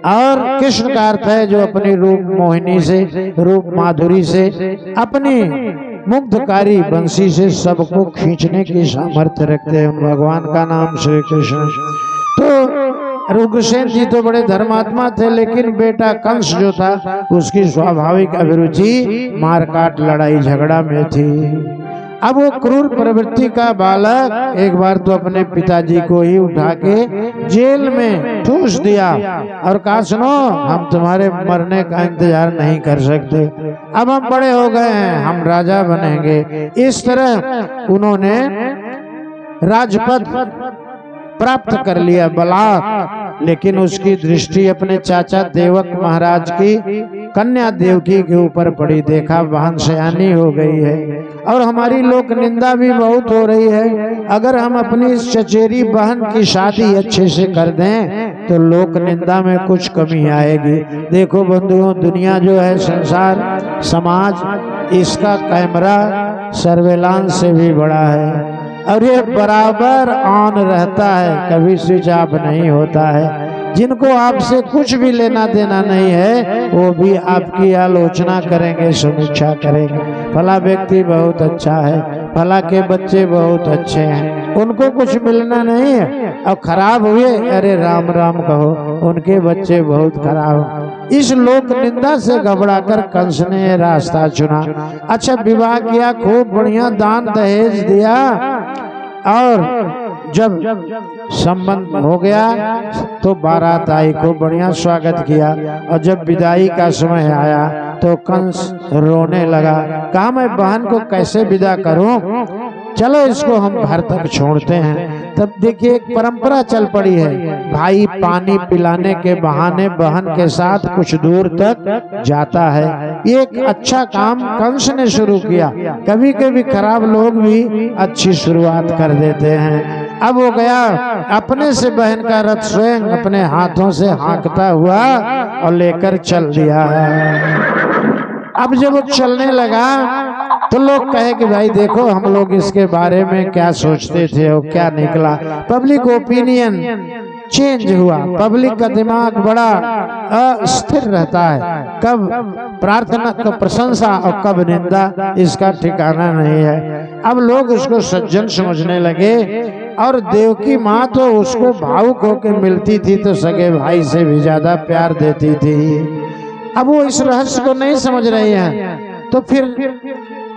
और कृष्ण का अर्थ है जो अपनी रूप मोहिनी से, रूप माधुरी से, अपनी मुग्धकारी बंसी से सबको खींचने की सामर्थ्य रखते हैं। भगवान का नाम श्री कृष्ण। तो उग्रसेन जी तो बड़े धर्मात्मा थे, लेकिन बेटा कंस जो था उसकी स्वाभाविक अभिरुचि मारकाट, लड़ाई झगड़ा में थी। अब वो क्रूर प्रवृत्ति का बालक एक बार तो अपने पिताजी को ही उठा के जेल में ठूस दिया और कहा सुनो, हम तुम्हारे मरने का इंतजार नहीं कर सकते, अब हम बड़े हो गए हैं, हम राजा बनेंगे। इस तरह उन्होंने राजपद प्राप्त कर लिया बलात्। लेकिन उसकी दृष्टि अपने चाचा देवक महाराज की कन्या देवकी के ऊपर पड़ी। देखा बहन सयानी हो गई है और हमारी लोक निंदा भी बहुत हो रही है। अगर हम अपनी इस चचेरी बहन की शादी अच्छे से कर दें तो लोक निंदा में कुछ कमी आएगी। देखो बंधुओं, दुनिया जो है, संसार समाज, इसका कैमरा सर्वेलांस से भी बड़ा है और ये बराबर ऑन रहता है, कभी स्विच ऑफ नहीं होता है। जिनको आपसे कुछ भी लेना देना नहीं है वो भी आपकी आलोचना करेंगे, समीक्षा करेंगे। फला व्यक्ति बहुत अच्छा है, फला के बच्चे बहुत अच्छे हैं, उनको कुछ मिलना नहीं है और खराब हुए, अरे राम राम कहो, उनके बच्चे बहुत खराब। इस लोक निंदा से घबराकर कंस ने रास्ता चुना। अच्छा, विवाह किया, खूब बढ़िया दान दहेज दिया और जब संबंध हो गया तो बारात आई, खूब बढ़िया स्वागत किया। और जब विदाई का समय आया तो कंस रोने लगा। कहा मैं बहन को कैसे विदा करूं, चलो इसको हम घर तक छोड़ते हैं। तब देखिए एक परंपरा चल पड़ी है, भाई पानी पिलाने के बहाने बहन के साथ कुछ दूर तक जाता है। ये एक अच्छा काम कंस ने शुरू किया। कभी कभी खराब लोग भी अच्छी शुरुआत कर देते हैं। अब वो गया, अपने से बहन का रथ स्वयं अपने हाथों से हाँकता हुआ और लेकर चल दिया। अब जब वो चलने लगा तो लोग कहे कि भाई देखो हम लोग इसके बारे में क्या सोचते थे और क्या निकला। पब्लिक ओपिनियन चेंज हुआ। पब्लिक का दिमाग बड़ा अस्थिर रहता है, कब प्रार्थना कब प्रशंसा और कब निंदा, इसका ठिकाना नहीं है। अब लोग उसको सज्जन समझने लगे और देवकी माँ तो उसको भावुक होकर मिलती थी तो सगे भाई से भी ज्यादा प्यार देती थी। अब वो इस रहस्य को नहीं समझ रही हैं, तो फिर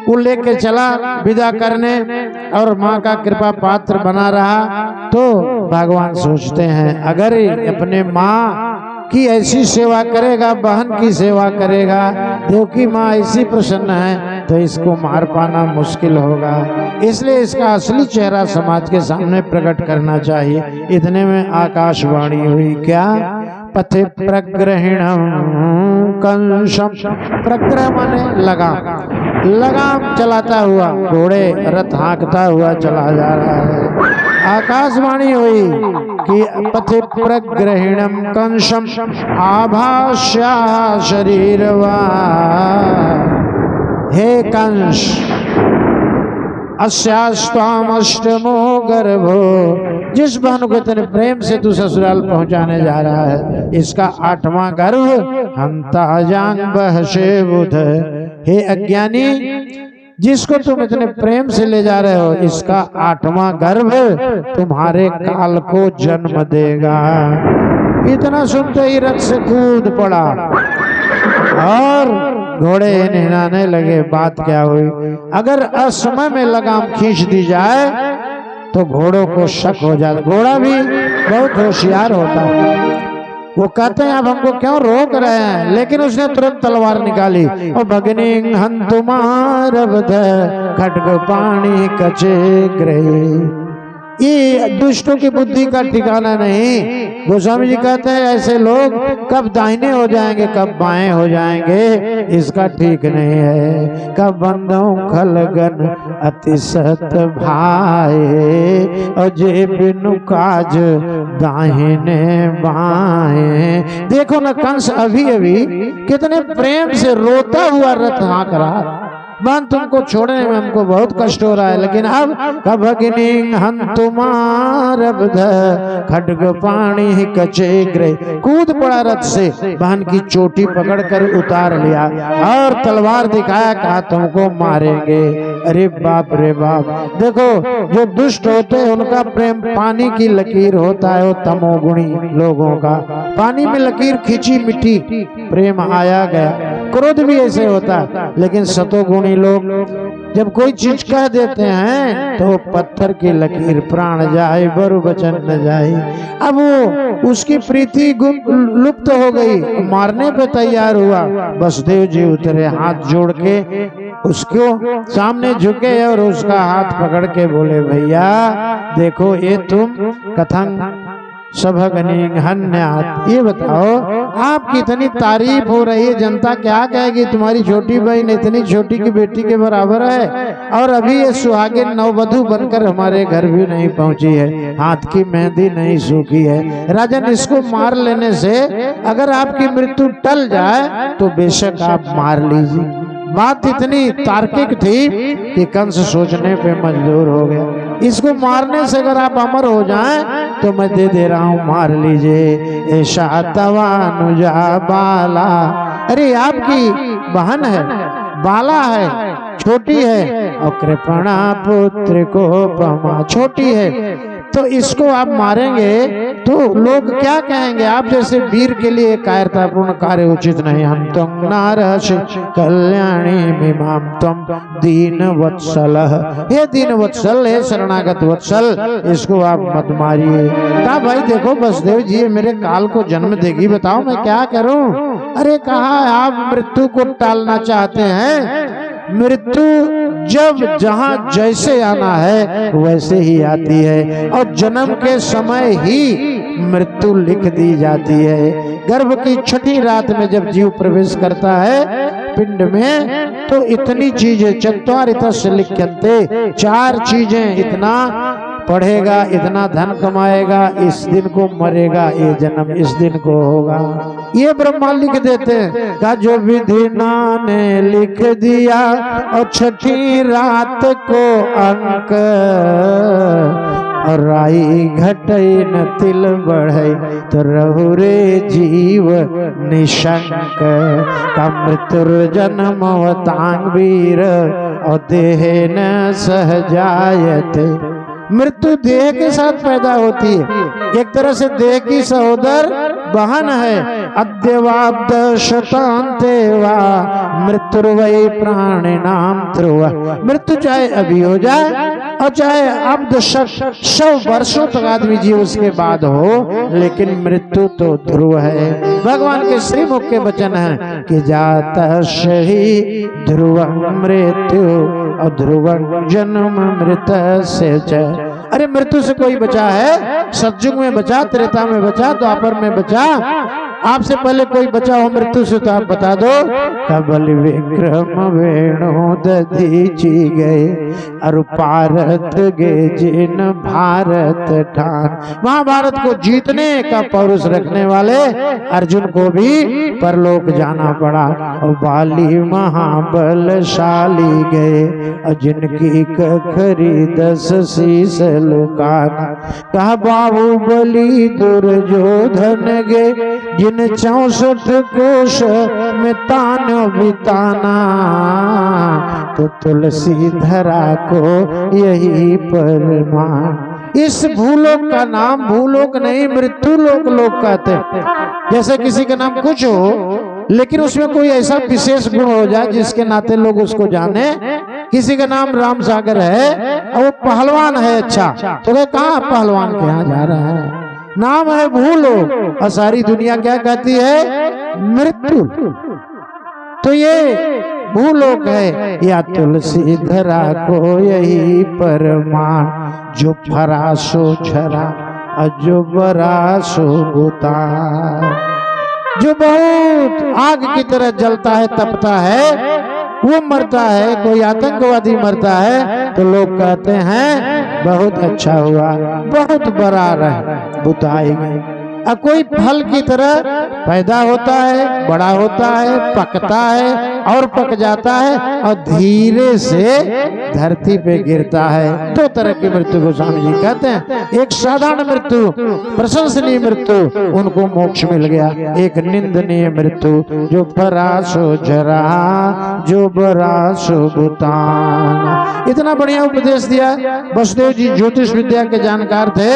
वो लेके चला विदा करने और माँ का कृपा पात्र बना रहा। तो भगवान सोचते हैं अगर अपने माँ की ऐसी सेवा करेगा, बहन की सेवा करेगा, देवकी माँ ऐसी प्रसन्न है तो इसको मार पाना मुश्किल होगा, इसलिए इसका असली चेहरा समाज के सामने प्रकट करना चाहिए। इतने में आकाशवाणी हुई, क्या? पथे प्रग्रहिणम कंशम। प्रग्रह माने लगाम चलाता हुआ, घोड़े रथ हाँकता हुआ चला जा रहा है। आकाशवाणी हुई कि पथे प्रग्रहिणम कंशम आभास्या शरीरवा। हे कंस, अस्यास्त्वामष्टमो गर्भो, जिस बहन को इतने प्रेम से तू ससुराल पहुंचाने जा रहा है, इसका 8वां गर्भ हंता जांग बहसे बुध। हे अज्ञानी, जिसको तुम इतने प्रेम से ले जा रहे हो, इसका 8वां गर्भ तुम्हारे काल को जन्म देगा। इतना सुनते ही रथ से कूद पड़ा और घोड़े निहलाने लगे। बात क्या हुई? अगर असमय में लगाम खींच दी जाए तो घोड़ों को शक हो जाता। घोड़ा भी बहुत होशियार होता है, वो कहते हैं आप हमको क्यों रोक रहे हैं, लेकिन उसने तुरंत तलवार निकाली और भगनी हंतुमार खड्ग पानी कचे ग्रही। ये दुष्टों की बुद्धि का ठिकाना नहीं। गोस्वामी जी कहते हैं ऐसे लोग कब दाहिने हो जाएंगे कब बाएं हो जाएंगे, इसका ठीक नहीं है। कब बंदों खलगन अतिशत भाए और जे बिनु काज दाहिने बाएं। देखो ना, कंस अभी अभी कितने प्रेम से रोता हुआ रथ हाँक रहा, बहन तुमको छोड़ने में हमको बहुत कष्ट हो रहा है, लेकिन अब कभगिनी हंतुमार खड्ग पानी कचे ग्रह। कूद पड़ा रथ से, बहन की चोटी पकड़कर उतार लिया और तलवार दिखाया, कहा तुमको मारेंगे। अरे बाप रे बाप। देखो जो दुष्ट होते हैं उनका प्रेम पानी की लकीर होता है, वो तमोगुणी लोगों का पानी में लकीर खींची मिट्टी, प्रेम आया गया। क्रोध भी ऐसे होता है, लेकिन सतोगुणी लोग जब कोई चीज कह देते हैं तो पत्थर की लकीर, प्राण जाए बरु वचन न जाए। अब वो उसकी प्रीति लुप्त हो गई, मारने पे तैयार हुआ। वसुदेव जी उतरे, हाथ जोड़ के उसको सामने झुके और उसका हाथ पकड़ के बोले, भैया देखो ये तुम कथन सभगनी हन्यात, ये बताओ आपकी इतनी तारीफ हो रही है, जनता क्या कहेगी? तुम्हारी छोटी बहन इतनी छोटी की बेटी के बराबर है और अभी ये सुहागिन नववधु बनकर हमारे घर भी नहीं पहुंची है, हाथ की मेहंदी नहीं सूखी है। राजन, इसको मार लेने से अगर आपकी मृत्यु टल जाए तो बेशक आप मार लीजिए। बात इतनी तार्किक थी कि कंस सोचने पे मजबूर हो गया। इसको मारने से अगर आप अमर हो जाएं तो मैं दे दे रहा हूं, मार लीजिए। ऐशा तवानुजा बाला, अरे आपकी बहन है, बाला है, छोटी है, और कृपणा पुत्र को पमा, छोटी है, तो इसको आप मारेंगे तो लोग क्या कहेंगे? आप जैसे वीर के लिए कायरतापूर्ण कार्य उचित नहीं। हम तुम नारस कल्याणी मिमाम तुम दीन वत्सल, हे दीन वत्सल, हे शरणागत वत्सल, इसको आप मत मारिए। कहा भाई देखो वसुदेव जी मेरे काल को जन्म देगी, बताओ मैं क्या करूं? अरे कहा आप मृत्यु को टालना चाहते हैं, मृत्यु जब जहां जैसे आना है वैसे ही आती है और जन्म के समय ही मृत्यु लिख दी जाती है। गर्भ की छठी रात में जब जीव प्रवेश करता है पिंड में तो इतनी चीजें, चत्वारितस्य लिख्यन्ते, 4 चीजें इतना पढ़ेगा, इतना धन कमाएगा, इस दिन को मरेगा, ये जन्म इस दिन को होगा। ये ब्रह्मा लिख देते हैं का जो विधि ने लिख दिया और छठी रात को अंक और राई घटई न तिल बढ़ई तो रहु रे जीव निशंक का मृत्यु जन्म तांग वीर और देह न सहजायते। मृत्यु देह के साथ पैदा होती है, एक तरह से देह की सहोदर बहन है। अद्यवाब्द शतान्ते वा मृत्यु वै प्राणिनाम ध्रुव। मृत्यु चाहे अभी हो जाए और चाहे अब 100 वर्षों तक आदमी जी उसके बाद हो, लेकिन मृत्यु तो ध्रुव है। भगवान के श्रीमुख के वचन है कि जाता सही ध्रुव मृत्यु और ध्रुव जन्म मृत से च। अरे मृत्यु से कोई बचा है? सतयुग में बचा, त्रेता में बचा, द्वापर में बचा। आपसे पहले कोई बचा हो मृत्यु से तो आप बता दो। कबल विक्रम वेणु दधीची गए और भारत गे जिन भारत ठान। महाभारत को जीतने का पौरुष रखने वाले अर्जुन को भी परलोक जाना पड़ा और बाली महाबलशाली गए और जिनकी कखरी 10 शीश लुकान। कहा बाहुबली दुर्योधन गे जिन 64 कोश में तान बिताना तो तुलसी धरा को यही परमान। इस भूलोक का नाम भूलोक नहीं मृत्यु लोक लोक कहते। जैसे किसी का नाम कुछ हो लेकिन उसमें कोई ऐसा विशेष गुण हो जाए जिसके नाते लोग उसको जाने। किसी का नाम राम सागर है और वो पहलवान है, अच्छा तो कहाँ पहलवान के यहाँ जा रहा है? नाम है भूलोक और सारी दुनिया क्या कहती है? मृत्यु। तो ये भूलोक है। या तुलसी धरा को यही परमान जो फरा सो झरा और जो बरा सो बुता। जो बहुत आग की तरह जलता है, तपता है, वो मरता है। कोई आतंकवादी मरता है तो लोग कहते हैं बहुत अच्छा हुआ, बहुत बड़ा रहे, बुताएंगे। अब कोई फल की तरह पैदा होता है, बड़ा होता है, पकता है और पक जाता है और धीरे से धरती पे गिरता है। 2 तरह की मृत्यु गोस्वामी जी कहते हैं। एक साधारण मृत्यु, प्रशंसनीय मृत्यु, उनको मोक्ष मिल गया। एक निंदनीय मृत्यु जो परासो जरा जो बरासो बुतान। इतना बढ़िया उपदेश दिया। वसुदेव जी ज्योतिष विद्या के जानकार थे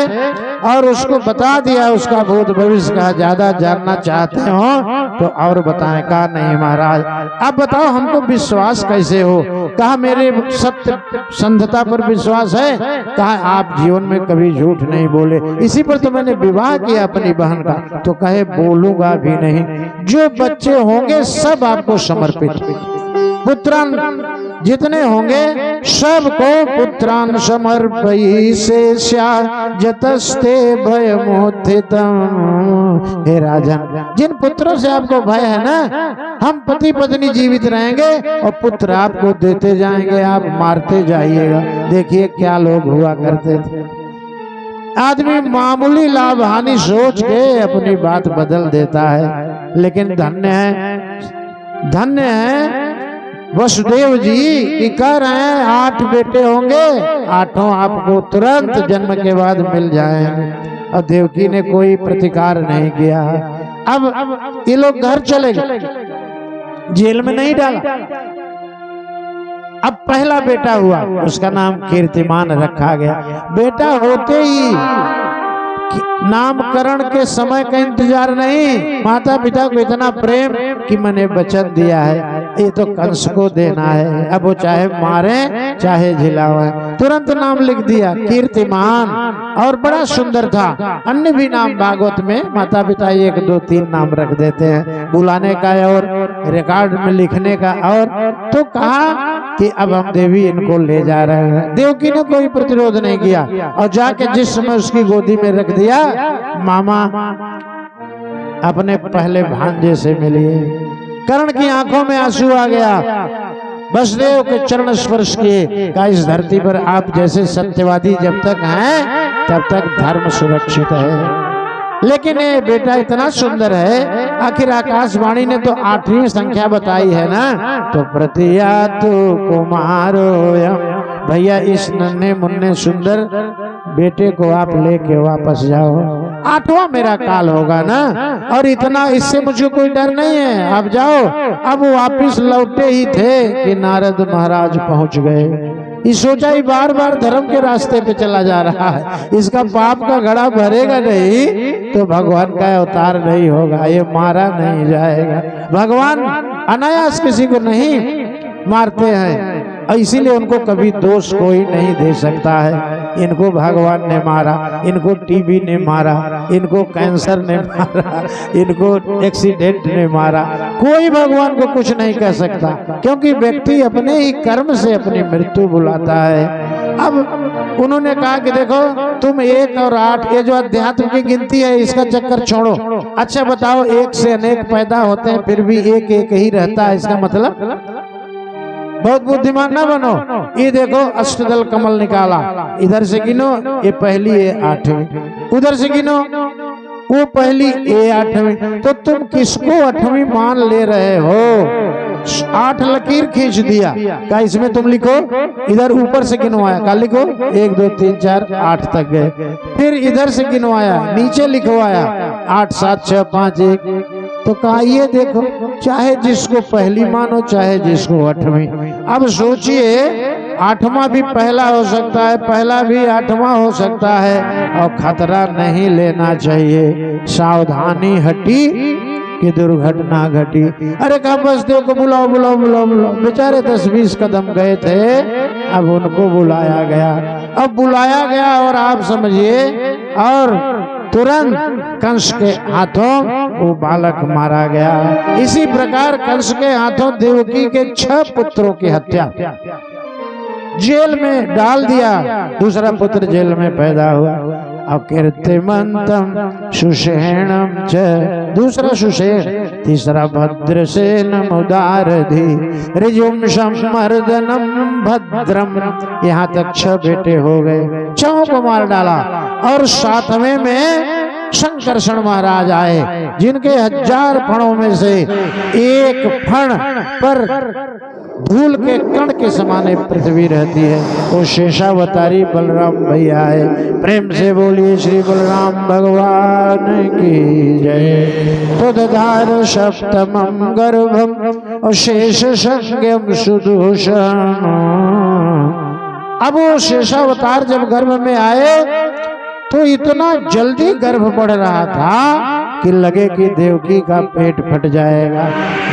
और उसको बता दिया उसका भूत भविष्य का। ज्यादा जानना चाहते हो तो और बताएं। कहा नहीं महाराज, अब बताओ हमको विश्वास कैसे हो? कहा मेरे सत्य संधता पर विश्वास है। कहा आप जीवन में कभी झूठ नहीं बोले, इसी पर तो मैंने विवाह किया अपनी बहन का। तो कहे बोलूंगा भी नहीं। जो बच्चे होंगे सब आपको समर्पित। पुत्रान जितने होंगे सबको पुत्रान समर्पयि शेष्या जतस्ते भय मोथितम। हे राजन, जिन पुत्रों से आपको भय है ना, हम पति पत्नी जीवित रहेंगे और पुत्र आपको देते जाएंगे, आप मारते जाइएगा। देखिए क्या लोग हुआ करते थे। आदमी मामूली लाभ हानि सोच के अपनी बात बदल देता है। लेकिन धन्य है, धन्य है वसुदेव जी की कह रहे हैं 8 बेटे होंगे, 8 आपको तुरंत जन्म के बाद मिल जाएंगे। और देवकी ने कोई प्रतिकार नहीं किया। अब ये लोग घर चले गए, जेल में नहीं डाला। अब पहला बेटा हुआ, उसका नाम कीर्तिमान रखा गया। बेटा होते ही नामकरण के समय का इंतजार नहीं, माता पिता को इतना प्रेम कि मैंने वचन दिया है ये तो कंस को देना है। अब वो चाहे मारे चाहे झिलावे, तुरंत नाम लिख दिया कीर्तिमान। और बड़ा सुंदर था। अन्य भी नाम भागवत में माता पिता 1 2 3 नाम रख देते हैं, बुलाने का और रिकॉर्ड में लिखने का। और तो कहा कि अब हम देवी इनको ले जा रहे हैं। देवकी ने कोई प्रतिरोध नहीं किया और जाके जिस समय उसकी गोदी में रख दिया, मामा अपने पहले भांजे से मिलिए। कर्ण की आंखों में आंसू आ गया। वसुदेव के चरण स्पर्श किए का इस धरती पर आप जैसे सत्यवादी जब तक हैं तब तक धर्म सुरक्षित है। लेकिन ये बेटा इतना सुंदर है, आखिर आकाशवाणी ने तो 8वीं संख्या बताई है ना, तो प्रतियातु कुमारो भैया इस नन्हे मुन्ने सुंदर बेटे को आप लेके वापस जाओ, 8वां मेरा काल होगा ना, और इतना इससे मुझे कोई डर नहीं है, आप जाओ। अब वापिस लौटे ही थे कि नारद महाराज पहुंच गए। ये सोचा ही बार बार धर्म के रास्ते पे चला जा रहा है, इसका पाप का घड़ा भरेगा नहीं तो भगवान का अवतार नहीं होगा, ये मारा नहीं जाएगा। भगवान अनायास किसी को नहीं मारते हैं, इसीलिए उनको कभी दोष कोई नहीं दे सकता है। इनको भगवान ने मारा, इनको टीबी ने मारा, इनको कैंसर ने मारा, इनको एक्सीडेंट ने मारा, कोई भगवान को कुछ नहीं कह सकता, क्योंकि व्यक्ति अपने ही कर्म से अपनी मृत्यु बुलाता है। अब उन्होंने कहा कि देखो तुम 1 और 8 ये जो अध्यात्म की गिनती है इसका चक्कर छोड़ो। अच्छा बताओ, एक से अनेक पैदा होते हैं फिर भी एक एक ही रहता है, इसका मतलब बहुत बुद्धिमान ना बनो। ये देखो अष्टदल कमल निकाला, इधर से गिनो ये पहली ये 8वीं, उधर से गिनो वो पहली ये 8वीं, तो तुम किसको 8वीं मान ले रहे हो? 8 लकीर खींच दिया का इसमें तुम लिखो, इधर ऊपर से गिनवाया का लिखो 1 2 3 4 8 तक गए, फिर इधर से गिनवाया नीचे लिखवाया 8 7 6 5 1, तो कहा ये देखो चाहे जिसको पहली मानो चाहे जिसको 8वीं। अब सोचिए 8वां भी पहला हो सकता है, पहला भी 8वां हो सकता है, और खतरा नहीं लेना चाहिए। सावधानी हटी कि दुर्घटना घटी। अरे कहा वसुदेव को बुलाओ बुलाओ बुलाओ बुलाओ, बेचारे 10-20 कदम गए थे, अब उनको बुलाया गया। अब बुलाया गया और आप समझिए, और तुरंत कंस के हाथों वो बालक मारा गया। इसी प्रकार कंस के हाथों देवकी के 6 पुत्रों की हत्या, जेल में डाल दिया, दूसरा पुत्र जेल में पैदा हुआ। अकीर्तिमंतम सुषेणम च, दूसरा सुषेण, तीसरा भद्रसेनम उदारधि ऋजुंशम मर्दनम भद्रम, यहाँ तक 6 बेटे हो गए, 6 को मार डाला। और 7वें में शंकरषण महाराज आए, जिनके 1000 फणों में से एक फण पर धूल के कण के समाने पृथ्वी रहती है, वो शेषावतारी बलराम भैया है। प्रेम से बोलिए श्री बलराम भगवान की जय। तो दधार सप्तमं गर्भम और शेष संज्ञम सुदूषण। अब वो शेषावतार जब गर्भ में आए तो इतना जल्दी गर्भ बढ़ रहा था कि लगे कि देवकी का पेट फट जाएगा।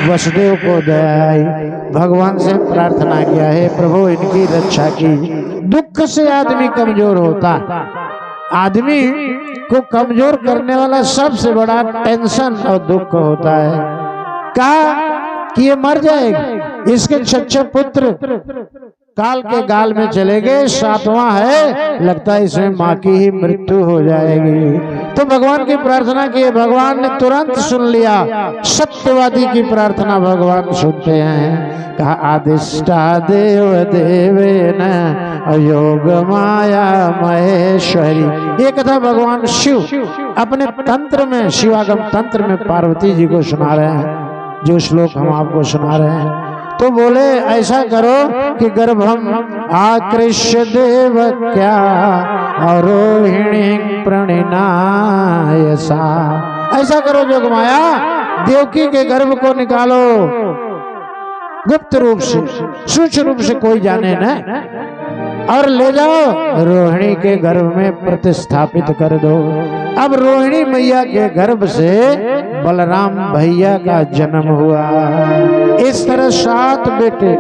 वसुदेव को दया आई, भगवान से प्रार्थना किया, है प्रभु इनकी रक्षा कीजिए। दुख से आदमी कमजोर होता, आदमी को कमजोर करने वाला सबसे बड़ा टेंशन और दुख होता है। कहा कि ये मर जाएगी, इसके 6 पुत्र काल के गाल में चले गए, 7वां है, लगता है इसमें माँ की ही मृत्यु हो जाएगी। तो भगवान की प्रार्थना की, भगवान ने तुरंत सुन लिया। सत्यवादी की प्रार्थना भगवान सुनते हैं। कहा आदिष्टा देव देवेन अयोग माया महेश्वरी। ये कथा भगवान शिव अपने तंत्र में, शिवागम तंत्र में पार्वती जी को सुना रहे हैं, जो श्लोक हम आपको सुना रहे हैं। तो बोले ऐसा करो कि गर्भम आकृष्य देव क्या और रोहिणी प्रणिनाय सा। ऐसा करो जोगमाया, देवकी के गर्भ को निकालो गुप्त रूप से, सूक्ष्म रूप से कोई जाने न, और ले जाओ रोहिणी के गर्भ में प्रतिस्थापित कर दो। अब रोहिणी मैया के गर्भ से बलराम भैया का जन्म हुआ। इस तरह 7 बेटे।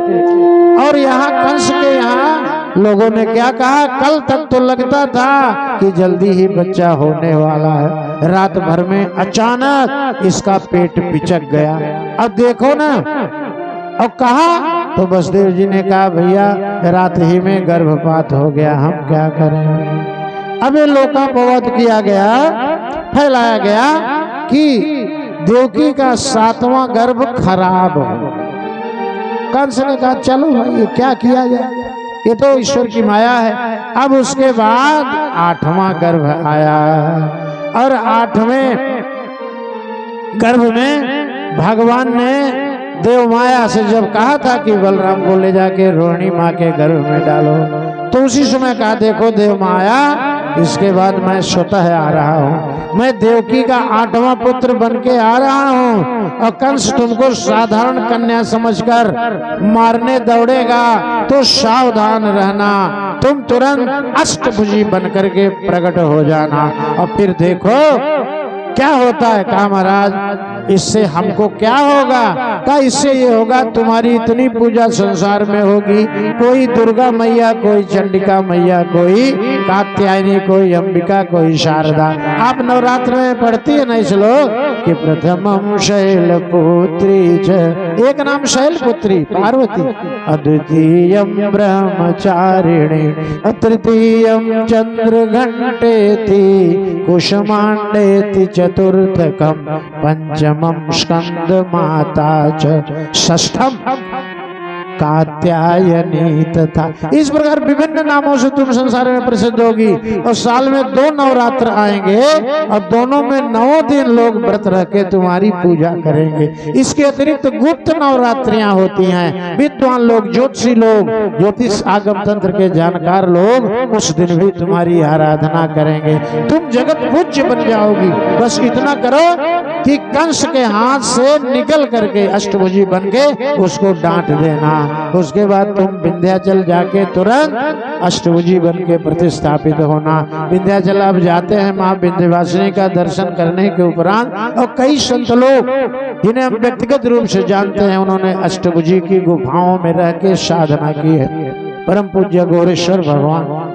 और यहाँ कंस के यहाँ लोगों ने क्या कहा, कल तक तो लगता था कि जल्दी ही बच्चा होने वाला है, रात भर में अचानक इसका पेट पिचक गया। अब देखो ना, और कहा तो वसुदेव जी ने कहा भैया रात ही में गर्भपात हो गया, हम क्या करें। अब ये लोकापवाद किया गया, फैलाया गया कि देवकी का 7वां गर्भ खराब हो। कंस ने कहा चलो भाई ये क्या किया जाए, ये तो ईश्वर की माया है। अब उसके बाद 8वां गर्भ आया और 8वें गर्भ में भगवान ने देव माया से जब कहा था कि बलराम को ले जाके रोहिणी माँ के गर्भ में डालो, तो उसी समय कहा देखो देव माया, इसके बाद मैं स्वतः आ रहा हूँ, मैं देवकी का 8वां पुत्र बन के आ रहा हूँ और कंस तुमको साधारण कन्या समझकर मारने दौड़ेगा तो सावधान रहना, तुम तुरंत अष्टभुजी बन करके प्रकट हो जाना और फिर देखो क्या होता है। कहा महाराज इससे हमको क्या होगा? कहा इससे ये होगा तुम्हारी इतनी पूजा संसार में होगी, कोई दुर्गा मैया, कोई चंडिका मैया, कोई कात्यायनी, कोई अंबिका, कोई शारदा। आप नवरात्र में पढ़ती है ना श्लोक कि प्रथमम शैलपुत्री च, एक नाम शैलपुत्री पार्वती, अद्वितीयम ब्रह्मचारिणी, तृतीयम चंद्रघंटेति, कुसुमांडेति चतुर्थकम, पंचमम स्कंद माता च, षष्ठम कात्यायनी तथा। इस प्रकार विभिन्न नामों से तुम संसार में प्रसिद्ध होगी और साल में 2 नवरात्र आएंगे और दोनों में 9 दिन लोग व्रत रह के तुम्हारी पूजा करेंगे। इसके अतिरिक्त गुप्त नवरात्रियां होती हैं, विद्वान लोग, ज्योतिषी लोग, ज्योतिष आगम तंत्र के जानकार लोग उस दिन भी तुम्हारी आराधना करेंगे, तुम जगत पूज्य बन जाओगी। बस इतना करो कि कंस के हाथ से निकल करके अष्टभुजी बन के उसको डांट देना, उसके बाद तुम विंध्याचल जाके तुरंत अष्टभुजी बन के प्रतिष्ठापित होना। विंध्याचल अब जाते हैं माँ विंध्यवासिनी का दर्शन करने के उपरांत, और कई संत लोग जिन्हें हम व्यक्तिगत रूप से जानते हैं, उन्होंने अष्टभुजी की गुफाओं में रह के साधना की है। परम पूज्य गौरेश्वर भगवान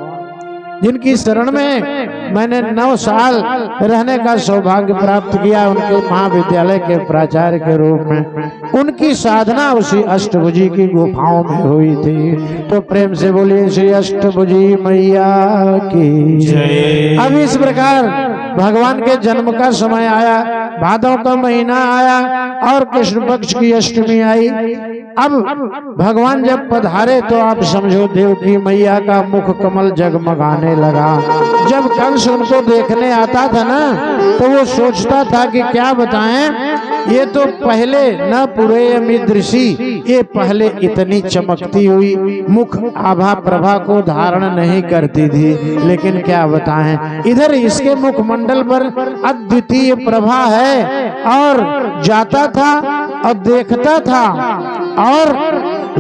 जिनकी शरण में मैंने 9 साल रहने का सौभाग्य प्राप्त किया, उनके महाविद्यालय के प्राचार्य के रूप में, उनकी साधना उसी अष्टभुजी की गुफाओं में हुई थी। तो प्रेम से बोलिए श्री अष्टभुजी मैया की जय। अब इस प्रकार भगवान के जन्म का समय आया, भादों का महीना आया और कृष्ण पक्ष की अष्टमी आई। अब भगवान जब पधारे तो आप समझो देवकी मैया का मुख कमल जगमगाने लगा। जब कंस उनको देखने आता था ना, तो वो सोचता था कि क्या बताएं, ये तो पहले न पुरे दृषि, ये पहले इतनी चमकती हुई मुख आभा प्रभा को धारण नहीं करती थी, लेकिन क्या बताएं इधर इसके मुखमंडल पर अद्वितीय प्रभा है, और जाता था और देखता था और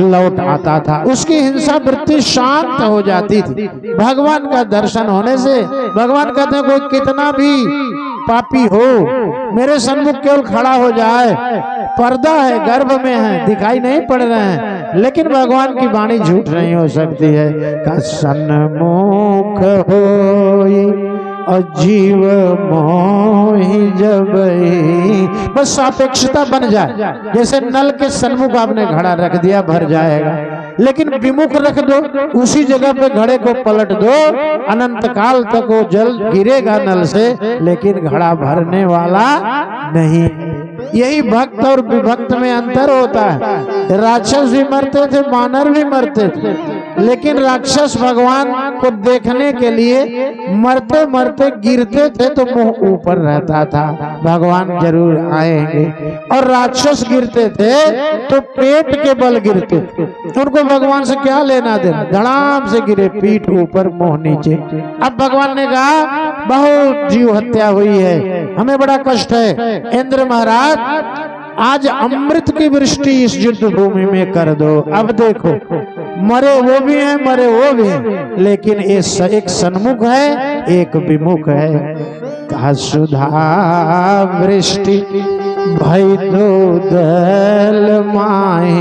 लौट आता था। उसकी हिंसा वृत्ति शांत हो जाती थी भगवान का दर्शन होने से। भगवान कहते हैं कोई कितना भी पापी हो मेरे सन्मुख केवल खड़ा हो जाए, पर्दा है, गर्भ में है, दिखाई नहीं पड़ रहे हैं, लेकिन भगवान की वाणी झूठ नहीं हो सकती है। का सन्मुख होई अजीव मोहि जबई, बस सापेक्षता बन जाए। जैसे नल के सन्मुख आपने घड़ा रख दिया, भर जाएगा, लेकिन विमुख रख दो, उसी जगह पे घड़े को पलट दो, अनंत काल तक वो जल गिरेगा नल से, लेकिन घड़ा भरने वाला नहीं। यही भक्त और विभक्त में अंतर होता है। राक्षस भी मरते थे, वानर भी मरते थे, लेकिन राक्षस भगवान को देखने के लिए मरते मरते गिरते थे तो मुंह ऊपर रहता था, भगवान जरूर आएंगे, और राक्षस गिरते थे तो पेट के बल गिरते थे, उनको भगवान से क्या लेना देना, धड़ाम से गिरे, पीठ ऊपर मुंह नीचे। अब भगवान ने कहा बहुत जीव हत्या हुई है, हमें बड़ा कष्ट है, इंद्र महाराज आज अमृत की वृष्टि इस युद्ध भूमि में कर दो। अब देखो मरे वो भी हैं, मरे वो भी हैं, लेकिन एक सन्मुख है, एक विमुख है। कहा सुधा वृष्टि भई दो दल माए,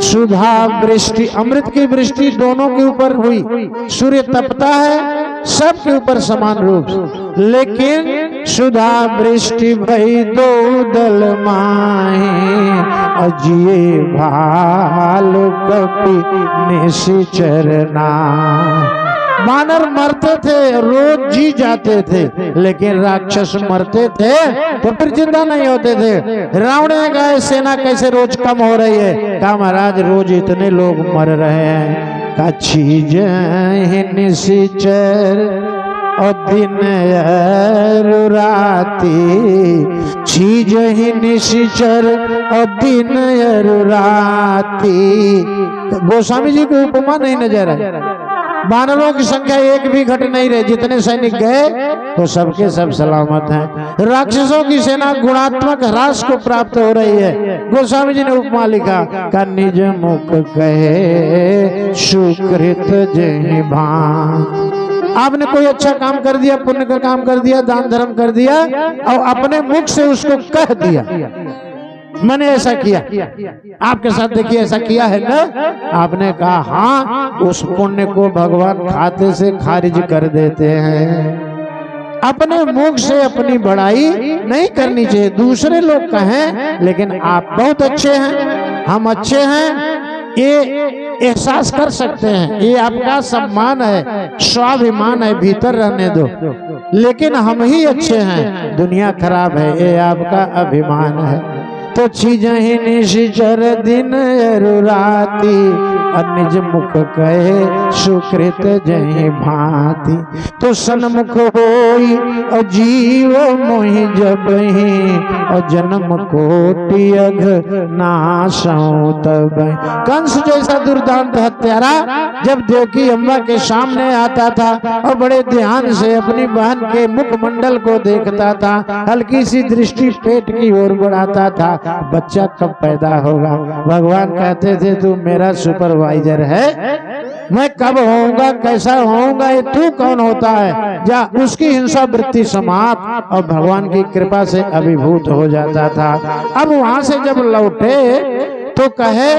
सुधा वृष्टि अमृत की वृष्टि दोनों के ऊपर हुई। सूर्य तपता है सबके ऊपर समान रूप से, लेकिन सुधा वृष्टि भई दो दल माए, अजिए भालु कपि निशिचरना। वानर मरते थे, रोज जी जाते थे, लेकिन राक्षस मरते थे तो फिर जिंदा नहीं होते थे। रावण ने कहा सेना कैसे रोज कम हो रही है? कहा महाराज रोज इतने लोग मर रहे हैं। का चीज निश्चर और दिन राती, चीज ही निश्चर और दिन राती। गोस्वामी जी को उपमा नहीं नजर है। वानरों की संख्या एक भी घट नहीं रही, जितने सैनिक गए तो सबके सब सलामत हैं। राक्षसों की सेना गुणात्मक ह्रास को प्राप्त हो रही है। गोस्वामी जी ने उपमा लिखा का निज मुख कहे सुकृत जय भान। आपने कोई अच्छा काम कर दिया, पुण्य का काम कर दिया, दान धर्म कर दिया और अपने मुख से उसको कह दिया मैंने ऐसा किया। आपके साथ देखिए ऐसा किया है ना? आपने कहा हाँ, उस पुण्य को भगवान खाते से खारिज कर देते हैं। अपने मुख से अपनी बड़ाई नहीं करनी चाहिए। दूसरे लोग कहें लेकिन आप बहुत अच्छे हैं, हम अच्छे हैं, ये एहसास कर सकते हैं, ये आपका सम्मान है, स्वाभिमान है, भीतर रहने दो। लेकिन हम ही अच्छे हैं, दुनिया खराब है, ये आपका अभिमान है। तो चीज ही निश्चर दिन राती, निज मुख कहे सुकृत जय भांति। तो सन्मुख होई और जीव मोहि जब ही, और जन्म कोटि अघ नाशौ तब। कंस जैसा दुर्दांत हत्यारा जब देवकी अम्मा के सामने आता था और बड़े ध्यान से अपनी बहन के मुखमंडल को देखता था, हल्की सी दृष्टि पेट की ओर बढ़ाता था, बच्चा कब पैदा होगा। भगवान कहते थे तू मेरा सुपरवाइजर है, मैं कब होऊंगा, कैसा होऊंगा, ये तू कौन होता है, जा। उसकी हिंसा वृत्ति समाप्त और भगवान की कृपा से अभिभूत हो जाता था। अब वहां से जब लौटे तो कहे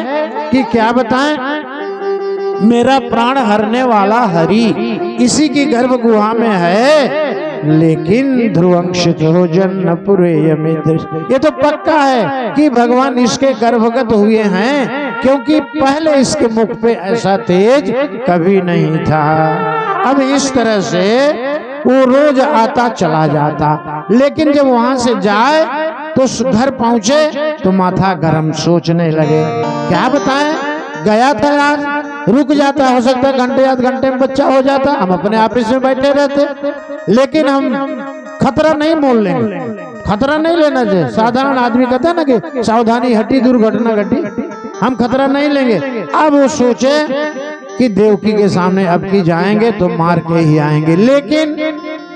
कि क्या बताएं, मेरा प्राण हरने वाला हरि इसी की गर्भ गुहा में है, लेकिन ध्रुवंशित हो जन्नपुरे ये तो पक्का है कि भगवान इसके गर्भगत हुए हैं, क्योंकि पहले इसके मुख पे ऐसा तेज कभी नहीं था। अब इस तरह से वो रोज आता चला जाता, लेकिन जब वहां से जाए तो घर पहुंचे तो माथा गरम, सोचने लगे क्या बताएं, गया था आज, रुक जाता, हो सकता है घंटे आध घंटे में बच्चा हो जाता, हम अपने ऑफिस में बैठे रहते, लेकिन हम खतरा नहीं मोल लेंगे, खतरा नहीं लेना चाहिए। साधारण आदमी कहता है ना कि सावधानी हटी दुर्घटना घटी, हम खतरा नहीं लेंगे। अब वो सोचे कि देवकी के सामने अब की जाएंगे तो मार के ही आएंगे, लेकिन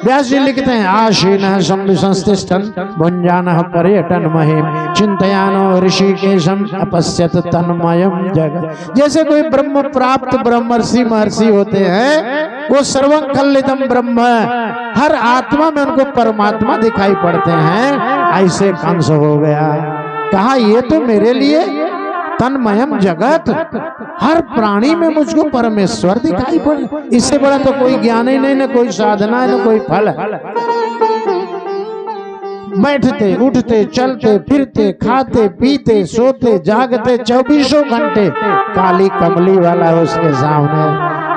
व्यास जी लिखते हैं आशीन संस्तिष्ठन भुंजान पर्यटन महिम चिंतयानो ऋषिकेशम अपश्यत तन्मयम जग। जैसे कोई ब्रह्म प्राप्त ब्रह्मर्षि महर्षि होते हैं, वो सर्वं खल्लिदम ब्रह्म, हर आत्मा में उनको परमात्मा दिखाई पड़ते हैं, ऐसे कंस हो गया। कहा ये तो मेरे लिए तन्मयम जगत, हर प्राणी में मुझको परमेश्वर दिखाई पड़े, इससे बड़ा तो कोई ज्ञान ही नहीं, ना कोई साधना है, ना कोई फल है। बैठते उठते चलते फिरते खाते पीते सोते जागते 24 घंटे काली कमली वाला उसके सामने।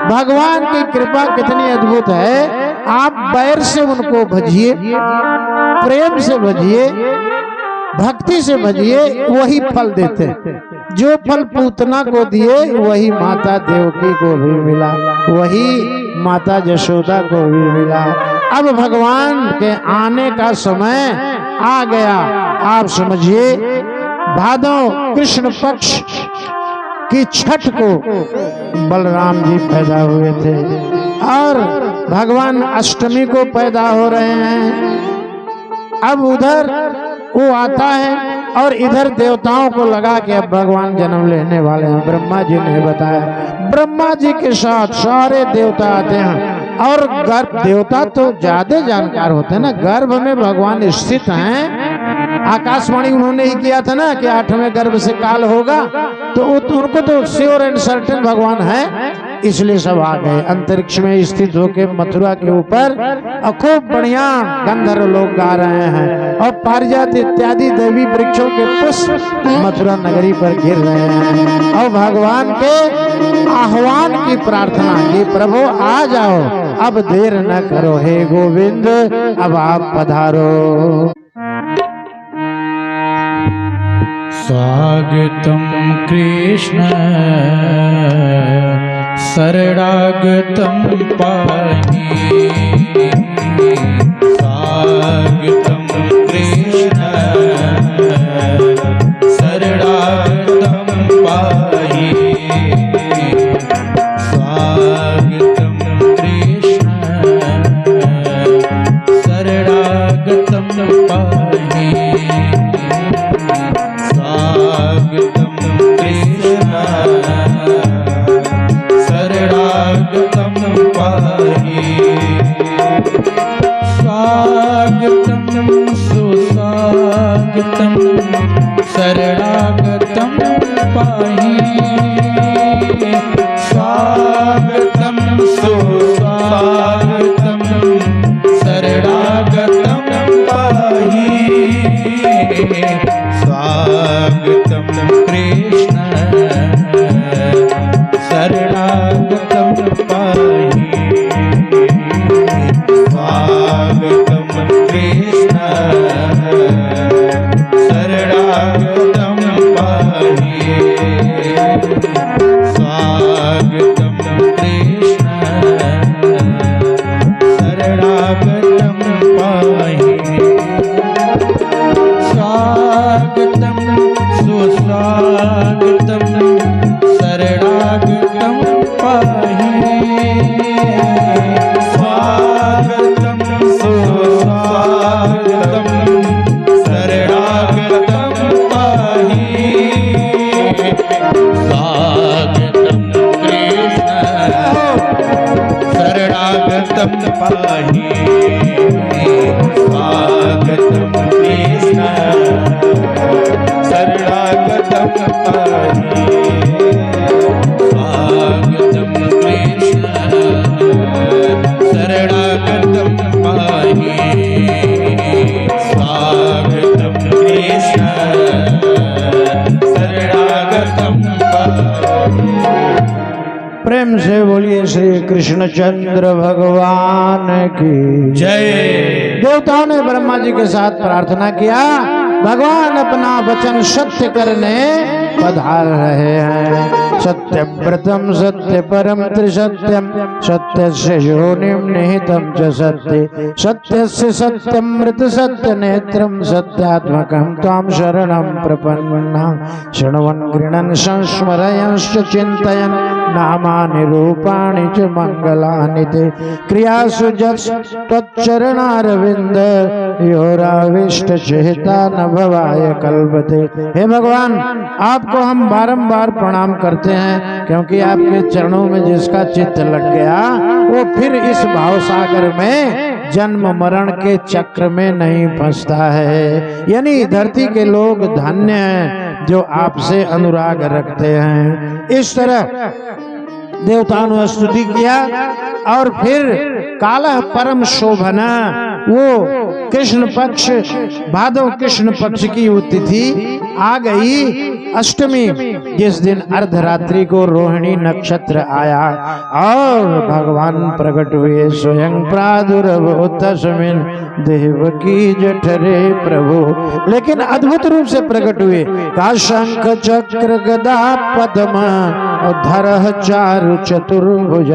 भगवान की कृपा कितनी अद्भुत है। आप बैर से उनको भजिए, प्रेम से भजिए, भक्ति से भजिए, वही फल देते। जो फल पूतना को दिए वही माता देवकी को भी मिला, वही माता यशोदा को भी मिला। अब भगवान के आने का समय आ गया। आप समझिए भादव कृष्ण पक्ष की छठ को बलराम जी पैदा हुए थे और भगवान अष्टमी को पैदा हो रहे हैं। अब उधर वो आता है और इधर देवताओं को लगा के अब भगवान जन्म लेने वाले हैं। ब्रह्मा जी ने बताया, ब्रह्मा जी के साथ सारे देवता आते हैं और गर्भ देवता तो ज्यादा जानकार होते हैं ना, गर्भ में भगवान स्थित हैं। आकाशवाणी उन्होंने ही किया था ना कि 8वें गर्भ से काल होगा, तो उनको तो श्योर एंड सर्टेन भगवान है। इसलिए सब आ गए। अंतरिक्ष में स्थित होकर मथुरा के ऊपर खूब बढ़िया गंधर्व लोग गा रहे हैं और पारिजात इत्यादि दैवी वृक्षों के पुष्प मथुरा नगरी पर गिर रहे हैं और भगवान के आह्वान की प्रार्थना की, प्रभु आ जाओ, अब देर न करो, हे गोविंद अब आप पधारो। स्वागतम कृष्ण शरणागतम पाहि, स्वागतम कृष्ण शरणागतम पाहि, स्वागतम कृष्ण शरणागतम पाहि, स्वागतम कृष्ण शरणागतम पाहि, स्वागतम सुस्वागतम शरणागतम पाहि, स्वागतम सुस्वागतम शरणागतम पाहि, स्वागतम कृष्ण शरणागतम पाहि, स्वागतम कृष्ण शरणागतम पाहि, स्वागतम कृष्ण शरणागतम पाहि, स्वागतम सुस्वागतम शरणागतम पाहि, स्वागतम सुस्वागतम शरणागतम पाहि, स्वागतम कृष्ण शरणागतम पाहि, स्वागतम कृष्ण शरणागतम पाहि, स्वागतम कृष्ण शरणागतम पाहि, स्वागतम कृष्ण शरणागतम पाहि। प्रेम से बोलिए श्री कृष्णचंद्र भगवान की जय। देवताओं ने ब्रह्मा जी के साथ प्रार्थना किया, भगवान अपना वचन सत्य करने पधार रहे हैं। सत्य व्रतम सत्य परम त्रिसत्यम, सत्य से योनिम निहितम च सत्य, सत्य से सत्यमृत सत्य नेत्रम, सत्यात्मकम त्वां शरणं प्रपन्ना, शृण्वन् गृह्णन् संस्मरयंश्च चिन्तयन्, नामानि रूपाणि च मंगलानि ते, क्रियासु त्वच्चरणारविंद, योराविष्ट चेता न भवाय कल्पते। हे भगवान, आपको हम बारंबार प्रणाम करते हैं, क्योंकि आपके चरणों में जिसका चित्त लग गया वो फिर इस भावसागर में जन्म मरण के चक्र में नहीं फंसता है। यानी धरती के लोग धन्य हैं जो आपसे अनुराग रखते हैं। इस तरह देवताओं ने स्तुति किया और फिर काला परम शोभना, वो कृष्ण पक्ष भादव कृष्ण पक्ष की वो तिथि आ गई, अष्टमी, जिस दिन अर्धरात्रि को रोहिणी नक्षत्र आया और भगवान प्रकट हुए। स्वयं प्रादुर्भूत तस्मिन् देवकी जठरे प्रभु, लेकिन अद्भुत रूप से प्रकट हुए। का शंख चक्र गदा पद्म धरह चारु चतुर्भुज,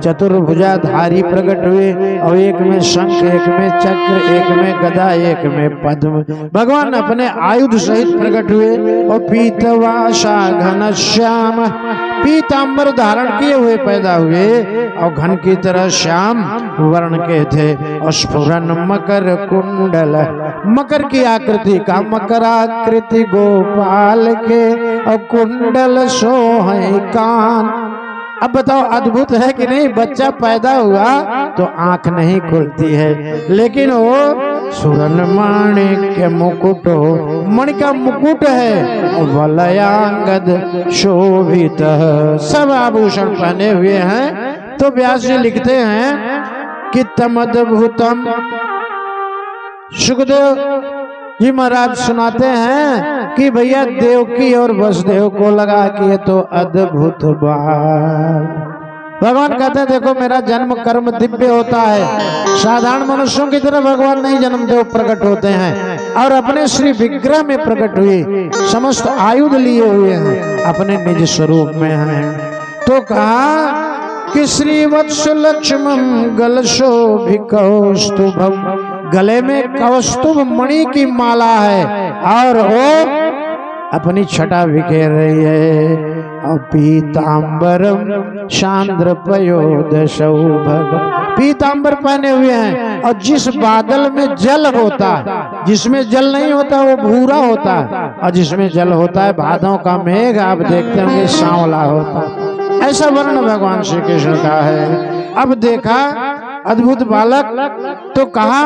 चतुर्भुजाधारी प्रकट हुए और एक में शंख, एक में चक्र, एक में गदा, एक में पद्म। भगवान अपने आयुध सहित प्रकट हुए और पीतवासा घनश्याम, पीतांबर धारण किए हुए पैदा हुए और घन की तरह श्याम वर्ण के थे। और स्फुरन मकर कुंडल, मकर की आकृति का, मकराकृति गोपाल के और कुंडल सोहै कान। अब बताओ अद्भुत है कि नहीं? बच्चा पैदा हुआ तो आंख नहीं खुलती है, लेकिन वो सुरन माणिक्य मुकुट, मणि का मुकुट है, वलयांगद शोभित, सब आभूषण पहने हुए हैं। तो व्यास जी लिखते हैं कि तमद्भुतम, सुखदेव जी महाराज सुनाते हैं कि भैया देवकी और वसुदेव को लगा कि ये तो अद्भुत बात। भगवान कहते हैं देखो मेरा जन्म कर्म दिव्य होता है, साधारण मनुष्यों की तरह भगवान नहीं जन्मदेव प्रकट होते हैं और अपने श्री विग्रह में प्रकट हुए, समस्त आयुध लिए हुए हैं, अपने निज स्वरूप में हैं। तो कहा कि श्री वत्स लक्ष्मण गलशोभिकौस्तुभम, गले में कौस्तुभ मणि की माला है और वो अपनी छटा बिखेर रही है। और पीतांबरम शांद्र पयोदशौ भग, पीतांबर पहने हुए हैं और जिस बादल में जल होता है, जिसमें जल नहीं होता वो भूरा होता है और जिसमें जल होता है भादों का मेघ, आप देखते होंगे सांवला होता है। ऐसा वर्ण भगवान श्री कृष्ण का है। अब देखा अद्भुत बालक, तो कहा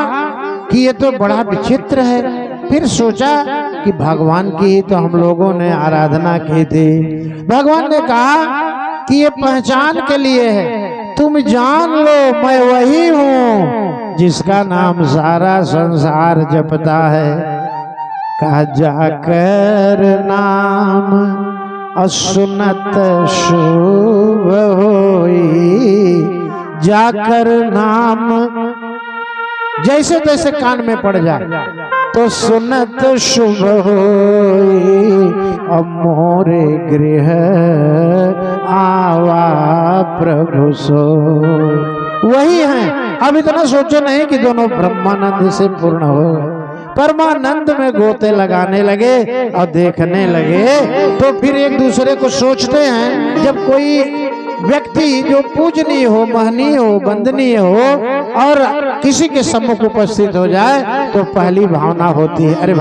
कि ये तो बड़ा विचित्र है। फिर सोचा कि भगवान की ही तो हम लोगों ने आराधना की थी। भगवान ने कहा कि ये पहचान के लिए है, तुम जान लो मैं वही हूँ जिसका नाम सारा संसार जपता है। कहा जाकर नाम असुनत शुभ होई, जाकर नाम जैसे तैसे कान में पड़ जाए तो सुनत शुभ होई, अब मोरे गृह आवा प्रभु सो। वही है। अब इतना सोचो नहीं कि दोनों ब्रह्मानंद से पूर्ण हो, परमानंद में गोते लगाने लगे और देखने लगे। तो फिर एक दूसरे को सोचते हैं, जब कोई व्यक्ति जो पूजनीय हो, महनीय हो, वंदनीय हो और किसी के सम्मुख उपस्थित हो जाए तो पहली भावना होती है अरे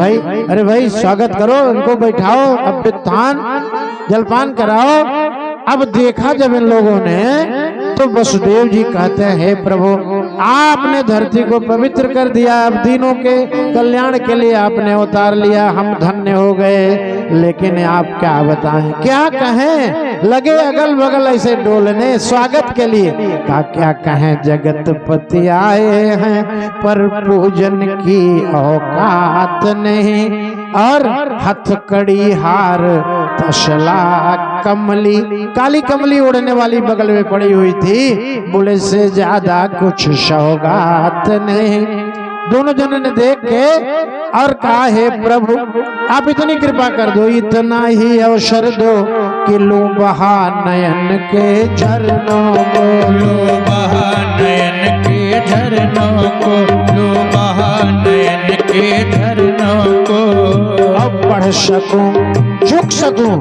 भाई स्वागत करो, इनको बैठाओ, अब वित्तान जलपान कराओ। अब देखा जब इन लोगों ने तो वसुदेव जी कहते हैं हे प्रभु आपने धरती को पवित्र कर दिया, अब दीनों के कल्याण के लिए आपने उतार लिया, हम धन्य हो गए। लेकिन आप क्या बताएं, क्या कहें, लगे अगल बगल ऐसे डोलने स्वागत के लिए। क्या कहें, जगत पति आए हैं पर पूजन की औकात नहीं, और हथकड़ी हार तसला कमली, काली कमली उड़ने वाली बगल में पड़ी हुई थी, बोले से ज्यादा कुछ सौगात नहीं। दोनों जनों ने देख के और कहा हे प्रभु आप इतनी कृपा कर दो, इतना ही अवसर दो कि लूं बहा नयन के झरनों को, लो बहा नयन के झरनों को, लो बहा नयन के झरनों को। अब पढ़ सकूं, झुक सकूं,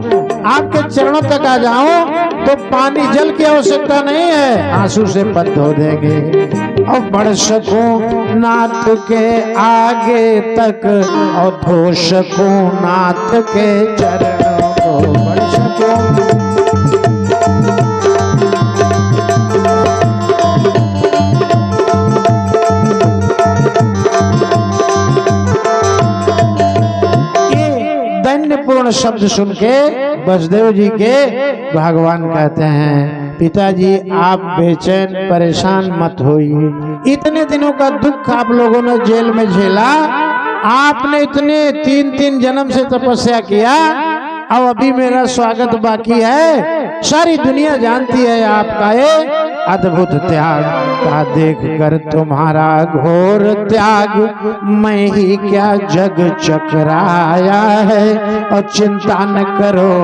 आपके चरणों तक आ जाऊं तो पानी जल की आवश्यकता नहीं है, आंसू से पद धो देंगे। अब बढ़ सकूं नाथ के आगे तक और धो सकूं नाथ के चरणों को, बढ़ सकूं। पूर्ण शब्द सुन के वसुदेव जी के भगवान कहते हैं पिताजी आप बेचैन परेशान मत होइए, इतने दिनों का दुख आप लोगों ने जेल में झेला, आपने इतने 3-3 जन्म से तपस्या किया, अब अभी मेरा स्वागत बाकी है। सारी दुनिया जानती है आपका ये अद्भुत त्याग का, देख कर तुम्हारा घोर त्याग मैं ही क्या जग चकराया है। और चिंता न करो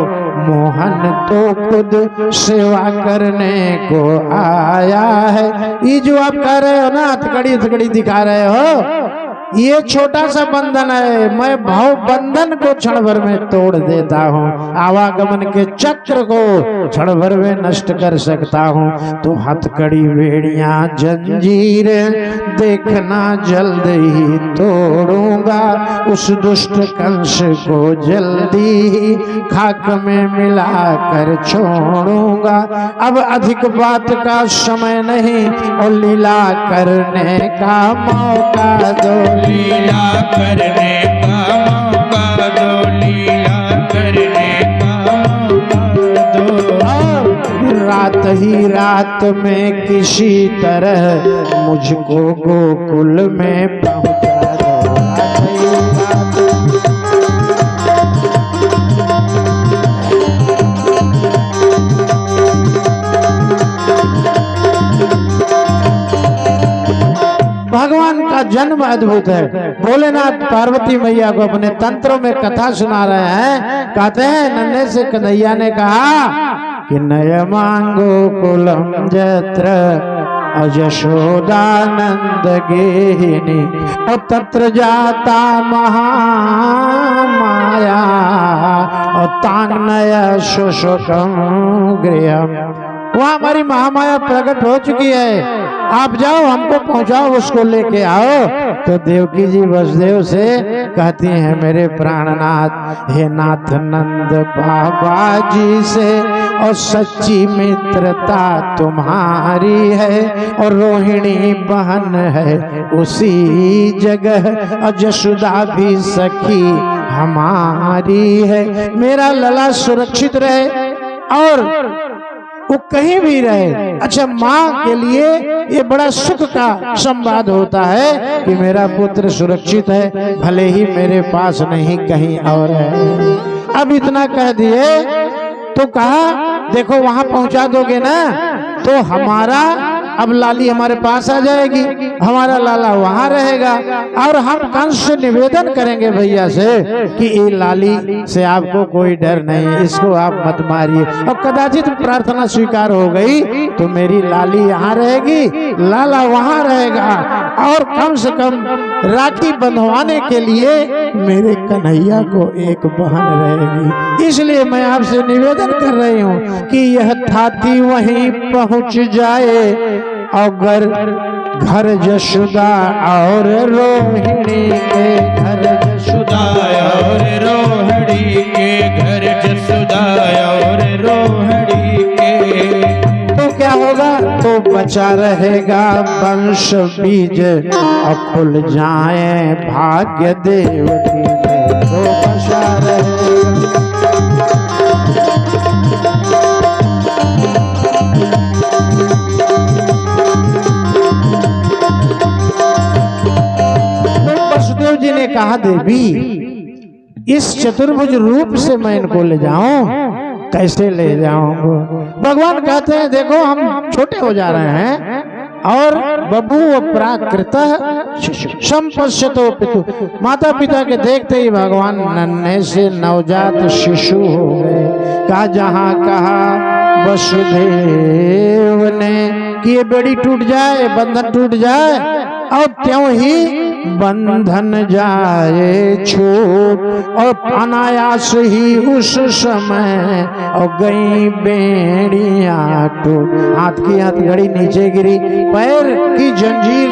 मोहन तो खुद सेवा करने को आया है। ये जो आप कह रहे हो ना, हथकड़ी दिखा रहे हो, ये छोटा सा बंधन है, मैं भाव बंधन को क्षण भर में तोड़ देता हूँ, आवागमन के चक्र को क्षण भर में नष्ट कर सकता हूँ। तो हथकड़ी बेड़ियां जंजीर देखना जल्द ही तोड़ूंगा, उस दुष्ट कंस को जल्दी ही खाक में मिला कर छोड़ूंगा। अब अधिक बात का समय नहीं और लीला करने का मौका दो। लीला करने का मौका दो, लीला करने का मौका दो। रात ही रात में किसी तरह मुझको गोकुल में पहुंचा दो। रात ही रात भगवान का जन्म अद्भुत है। भोलेनाथ पार्वती मैया को अपने तंत्रों में कथा सुना रहे हैं। कहते हैं नन्हे से कन्हैया ने कहा कि नय मांगो कुलम जत्र अजशोदानंद गेहिनी और तत्र जाता महामाया और तांगनय शोषकम गृहम। वहाँ हमारी महामाया प्रकट हो चुकी है, आप जाओ हमको पहुंचाओ, उसको लेके आओ। तो देवकी जी वसुदेव से कहती हैं मेरे प्राणनाथ हे नाथ नंद बाबा जी से और सच्ची मित्रता तुम्हारी है और रोहिणी बहन है उसी जगह और जशोदा भी सखी हमारी है। मेरा लला सुरक्षित रहे और वो कहीं भी रहे। अच्छा, माँ के लिए ये बड़ा सुख का संवाद होता है कि मेरा पुत्र सुरक्षित है, भले ही मेरे पास नहीं कहीं और है। अब इतना कह दिए तो कहा देखो वहां पहुंचा दोगे ना तो हमारा अब लाली हमारे पास आ जाएगी, हमारा लाला वहां रहेगा और हम कंस से निवेदन करेंगे भैया से कि ये लाली से आपको कोई डर नहीं, इसको आप मत मारिए। और कदाचित प्रार्थना स्वीकार हो गई तो मेरी लाली यहाँ रहेगी, लाला वहां रहेगा और कम से कम राखी बंधवाने के लिए मेरे कन्हैया को एक बहन रहेगी। इसलिए मैं आपसे निवेदन कर रही हूँ कि यह थाती वहीं पहुँच जाए अगर घर जशोदा और रोहिणी के घर जशोदा और रोहिणी के घर जशोदा और रोहिणी के तो क्या होगा तो बचा रहेगा वंश बीज और खुल जाए भाग्य देवती में तो बचा रहेगा। जी ने कहा देवी इस चतुर्भुज रूप से मैं इनको ले जाऊं, कैसे ले जाऊं? भगवान कहते हैं देखो हम छोटे हो जा रहे हैं और बभूव प्राकृतः संपश्यतो पितु, माता पिता के देखते ही भगवान नन्हे से नवजात शिशु हो गए। कहा जहां कहा वसुदेव ने कि ये बेड़ी टूट जाए, बंधन टूट जाए और त्यों ही बंधन जाए छूट और अनायास ही उस समय और गई बेड़ियां टूट। हाथ की हथकड़ी नीचे गिरी, पैर की जंजीर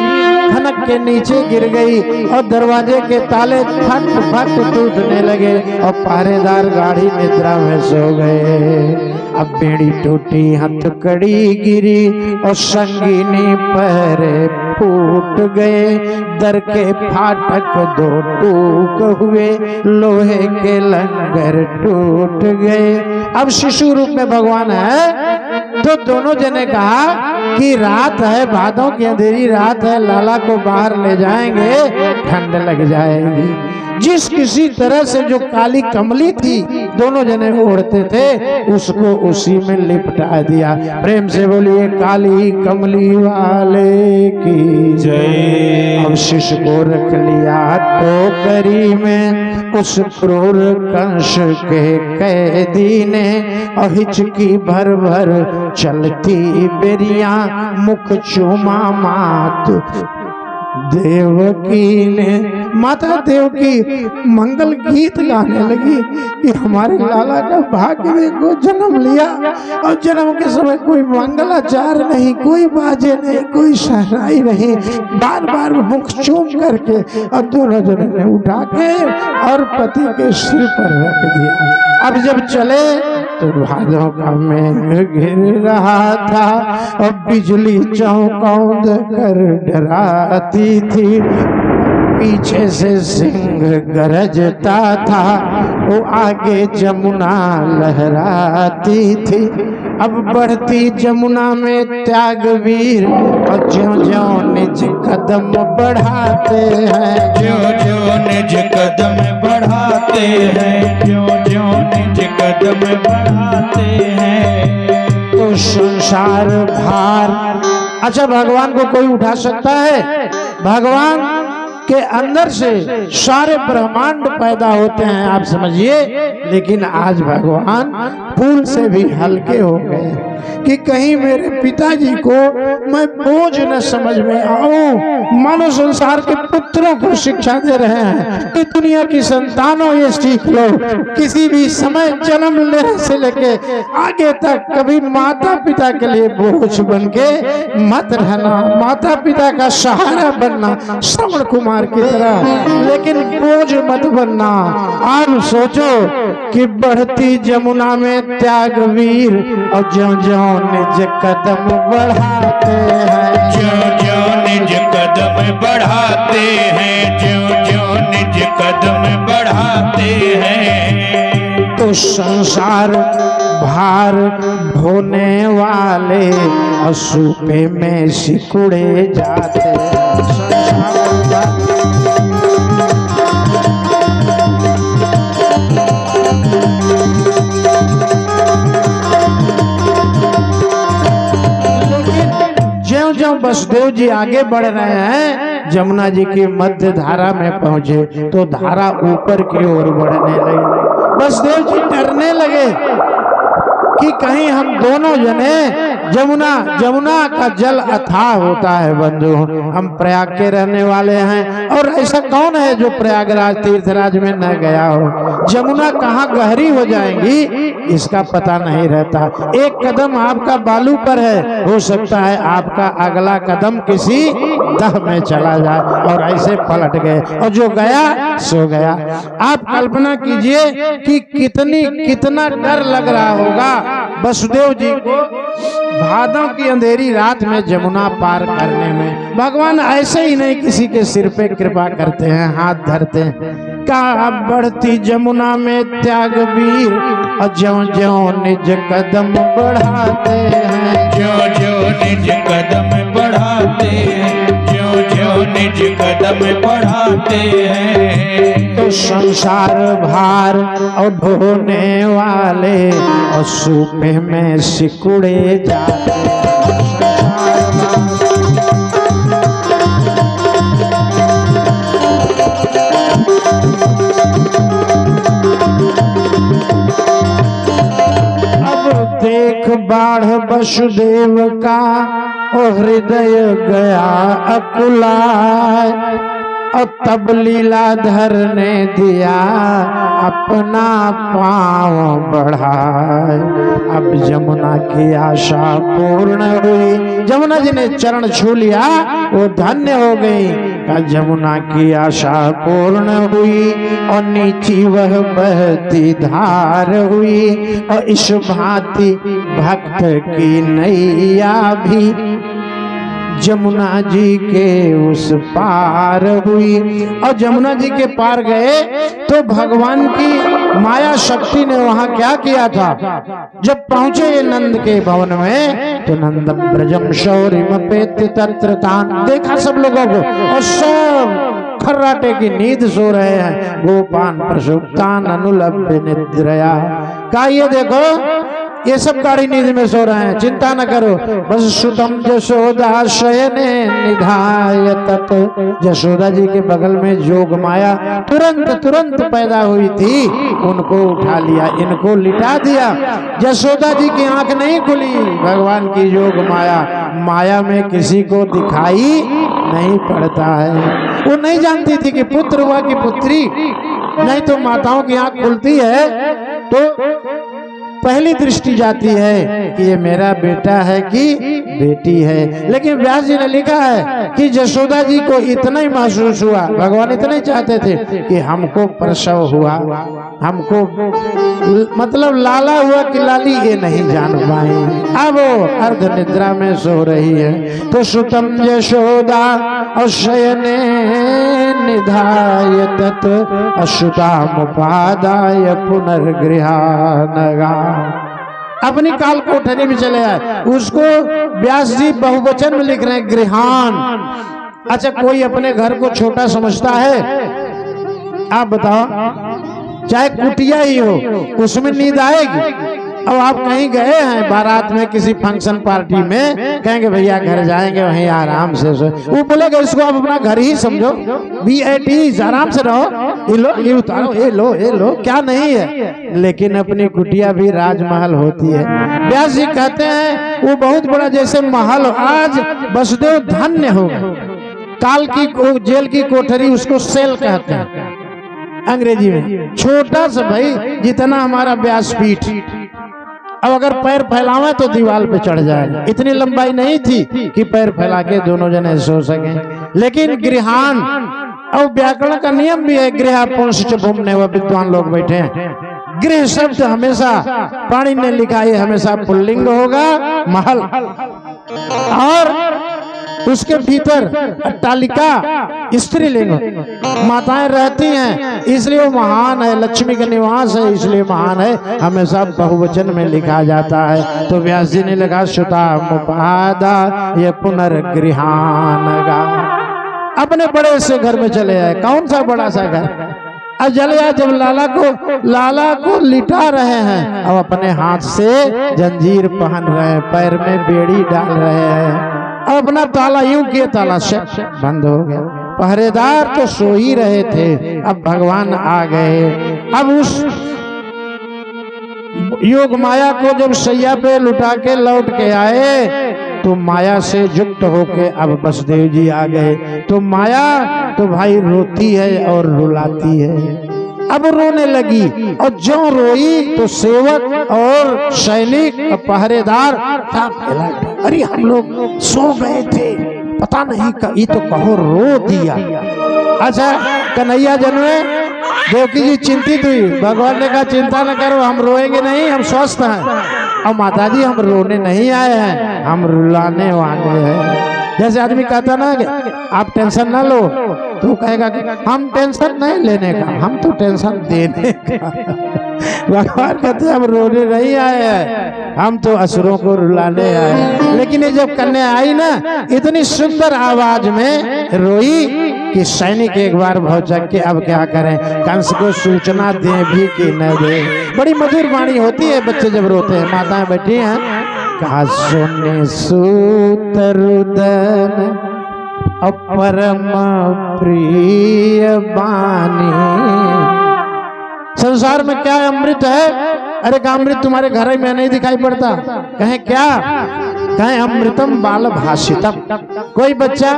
खनक के नीचे गिर गई और दरवाजे के ताले फट फट टूटने लगे और पहरेदार गाड़ी निद्रा में सो गए। अब बेड़ी टूटी, हथकड़ी गिरी और संगीनी पहरे फूट गए, दर के फाटक दो टूक हुए, लोहे के लंगर टूट गए। अब शिशु रूप में भगवान है तो दोनों जने कहा कि रात है, भादों की अंधेरी रात है, लाला को बाहर ले जाएंगे, ठंड लग जाएगी। जिस किसी तरह से जो काली कमली थी दोनों जने ओढ़ते थे उसको उसी में लिपटा दिया। प्रेम से बोलिए काली कमली वाले की जय। अब शिशु को रख लिया टोकरी में उस क्रूर कंस के कैदी ने और हिचकी भर भर चलती बेरिया मुख चूमा मात देवकी ने। माता देवकी मंगल गीत गाने लगी कि हमारे लाला का भाग्य देखो, जन्म लिया और जन्म के समय कोई मंगलाचार नहीं, कोई बाजे नहीं, कोई शहनाई नहीं, बार बार मुख चूम करके और दोनों जनों ने उठा के और पति के सिर पर रख दिया। अब जब चले तो भादों का मेघ घिर रहा था और बिजली चौंकौंद कर डराती थी। पीछे से सिंह गरजता था, वो आगे जमुना लहराती थी। अब बढ़ती जमुना में त्यागवीर और ज्यों-ज्यों निज कदम बढ़ाते हैं, ज्यों-ज्यों निज कदम बढ़ाते हैं, ज्यों-ज्यों निज कदम बढ़ाते हैं। तो संसार भार। अच्छा, भगवान को कोई उठा सकता है? भगवान के अंदर से सारे ब्रह्मांड पैदा होते हैं, आप समझिए। लेकिन आज भगवान फूल से भी हल्के हो गए कि कहीं मेरे पिताजी को मैं बोझ न समझ में आऊं। मानव संसार के पुत्रों को शिक्षा दे रहे हैं कि दुनिया की संतानों ये सीख लो, किसी भी समय जन्म लेने से लेके आगे तक कभी माता पिता के लिए बोझ बन के मत रहना, माता पिता का सहारा बनना श्रवण कुमार की तरह, लेकिन बोझ मत बनना। आप सोचो कि बढ़ती जमुना में त्यागवीर और ज्यों-ज्यों निज कदम बढ़ाते हैं, ज्यों-ज्यों निज कदम बढ़ाते हैं, ज्यों-ज्यों निज कदम बढ़ाते हैं। तो संसार भार ढोने वाले असूपे में सिकुड़े जाते हैं। ज्यों-ज्यों वसुदेव जी आगे बढ़ रहे हैं, जमुना जी की मध्य धारा में पहुंचे तो धारा ऊपर की ओर बढ़ने लगी। वसुदेव जी डरने लगे कि कहीं हम दोनों जने, जमुना का जल अथाह होता है बंधु, हम प्रयाग के रहने वाले हैं और ऐसा कौन है जो प्रयागराज तीर्थराज में न गया हो। जमुना कहाँ गहरी हो जाएंगी इसका पता नहीं रहता। एक कदम आपका बालू पर है, हो सकता है आपका अगला कदम किसी दह में चला जाए, और ऐसे पलट गए और जो गया सो गया। आप कल्पना कीजिए कि कितना डर लग रहा होगा वसुदेव जी को भादों की अंधेरी रात में जमुना पार करने में। भगवान ऐसे ही नहीं किसी के सिर पे कृपा करते हैं, हाथ धरते हैं। का बढ़ती जमुना में त्यागवीर और ज्यों-ज्यों निज कदम बढ़ाते हैं, ज्यों-ज्यों निज कदम बढ़ाते हैं, ज्यों-ज्यों निज कदम बढ़ाते हैं। तो संसार भार और ढोने वाले और सूपे में सिकुड़े जाते हैं। अब देख बाढ़ वसुदेव का ओ हृदय गया अकुलाय, और तब लीलाधर ने दिया अपना पाँव बढ़ाए। अब जमुना की आशा पूर्ण हुई, जमुना जी ने चरण छू लिया वो धन्य हो गई। का जमुना की आशा पूर्ण हुई और नीची वह बहती धार हुई, और इस भांति भक्त की नैया भी जमुना जी के उस पार हुई। और जमुना जी के पार गए तो भगवान की माया शक्ति ने वहां क्या किया था। जब पहुंचे ये नंद के भवन में तो नंदम ब्रजम शौरिमपेत तत्र तान, देखा सब लोगों को और सब खर्राटे की नींद सो रहे हैं। गोपान प्रसुप्तान अनुलभ्य निद्रया, का ये देखो ये सब गाड़ी नींद में सो रहे हैं, चिंता न करो। बस सुतम जशोदा शयने निधाय तत्, जशोदा जी के बगल में जोग माया तुरंत पैदा हुई थी, उनको उठा लिया, इनको लिटा दिया। जशोदा जी की आंख नहीं खुली, भगवान की जोग माया में किसी को दिखाई नहीं पड़ता है। वो नहीं जानती थी कि पुत्र हुआ कि पुत्री, नहीं तो माताओं की आंख खुलती है तो पहली दृष्टि जाती है कि ये मेरा बेटा है कि बेटी है। लेकिन व्यास जी ने लिखा है कि जशोदा जी को इतना ही महसूस हुआ, भगवान इतना ही चाहते थे कि हमको प्रसव हुआ, हमको मतलब लाला हुआ कि लाली ये नहीं जान पाए। अब वो अर्ध निद्रा में सो रही है। तो सुतम जशोदा और शयने निधाय तत् अश्रुतामुपादाय पुनर्गृहानगा। अपनी काल कोठरी में चले आए। उसको व्यास जी बहुवचन में लिख रहे हैं गृहान। अच्छा, कोई अपने घर को छोटा समझता है? आप बताओ, चाहे कुटिया ही हो उसमें नींद आएगी? अब आप कहीं गए हैं बारात में, किसी फंक्शन पार्टी में, कहेंगे भैया घर जाएंगे वहीं आराम से सो। वो बोलेगा इसको आप अपना घर ही समझो, VIPs आराम से रहो, ये लो ये उतारो, ये लो, क्या नहीं है। लेकिन अपनी कुटिया भी राजमहल होती है। व्यास जी कहते हैं वो बहुत बड़ा जैसे महल। आज वसुदेव धन्य हो गए। काल की जेल की कोठरी उसको सेल कहते हैं अंग्रेजी में। छोटा सा भाई जितना हमारा व्यासपीठ। अब अगर पैर फैलावे तो दीवार पे चढ़ जाएगा। इतनी लंबाई नहीं थी कि पैर फैला के दोनों जने सो सके। लेकिन गृहान, और व्याकरण का नियम भी है, गृह पुंस भूमने व विद्वान लोग बैठे हैं। गृह शब्द हमेशा पाणि ने लिखा है, हमेशा पुल्लिंग होगा, महल, और उसके भीतर अट्टालिका स्त्रीलिंग, माताएं रहती हैं, इसलिए वो महान है। लक्ष्मी का निवास है इसलिए महान है। हमेशा बहुवचन में लिखा जाता है। तो व्यास जी ने लिखा श्रुतामुपादा ये पुनर्गृहानगा। अपने बड़े से घर में चले आए। कौन सा बड़ा सा घर? अब चले आए जब लाला को लिटा रहे हैं, अब अपने हाथ से जंजीर पहन रहे हैं, पैर में बेड़ी डाल रहे हैं, अपना ताला यूं किए, ताला से बंद हो गया। पहरेदार तो सो ही रहे थे, अब भगवान आ गए। अब उस योग माया को जब सैया पे लुटा के लौट के आए तो माया से युक्त होके अब वसुदेव जी आ गए। तो माया तो भाई रोती है और रुलाती है। अब रोने लगी, और जो रोई तो सेवक और सैनिक और पहरेदार, अरे हम लोग सो गए थे, पता नहीं ये तो कहो रो दिया। अच्छा, कन्हैया जन्मे, देवकी जी चिंतित हुई। भगवान ने कहा चिंता न करो, हम रोएंगे नहीं, हम स्वस्थ हैं। और माता जी हम रोने नहीं आए हैं, हम रुलाने वाले हैं। जैसे आदमी कहता ना कि आप टेंशन ना लो, तो कहेगा कि हम टेंशन नहीं लेने का, हम तो टेंशन देने का। भगवान कहते हम रोने नहीं आए हैं, हम तो असुरों को रुलाने आए। लेकिन ये जब कन्या आई ना, इतनी सुंदर आवाज में रोई कि सैनिक एक बार भौचक के अब क्या करें, कंस को सूचना दे भी कि न दे। बड़ी मधुर वाणी होती है बच्चे जब रोते हैं। माताएं बैठी हैं, कहा सुने सूत रुदन अपरम प्रिय बानी। संसार में क्या अमृत है? अरे का अमृत तुम्हारे घर में नहीं दिखाई पड़ता। कहें क्या? कहें अमृतम बाल भाषितम। कोई बच्चा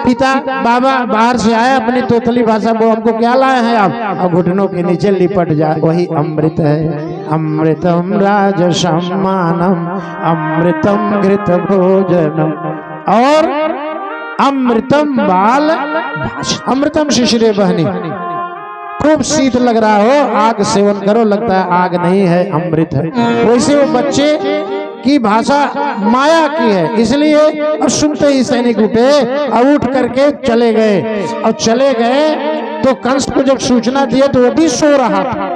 पिता बाबा बाहर से आया, अपनी तोतली भाषा, वो हमको क्या लाए हैं आप? और घुटनों के नीचे लिपट जाए, वही अमृत है। अमृतम राज सम्मानम अमृतम घृत भोजनम और अमृतम बाल भाषितम। अमृतम शिशिरे बहनी। खूब शीत लग रहा हो, आग सेवन करो, लगता है आग नहीं है, अमृत है। वैसे वो बच्चे की भाषा माया की है, इसलिए और सुनते ही सैनिक उठे और उठ करके चले गए। और चले गए तो कंस को जब सूचना दिया तो वो भी सो रहा था।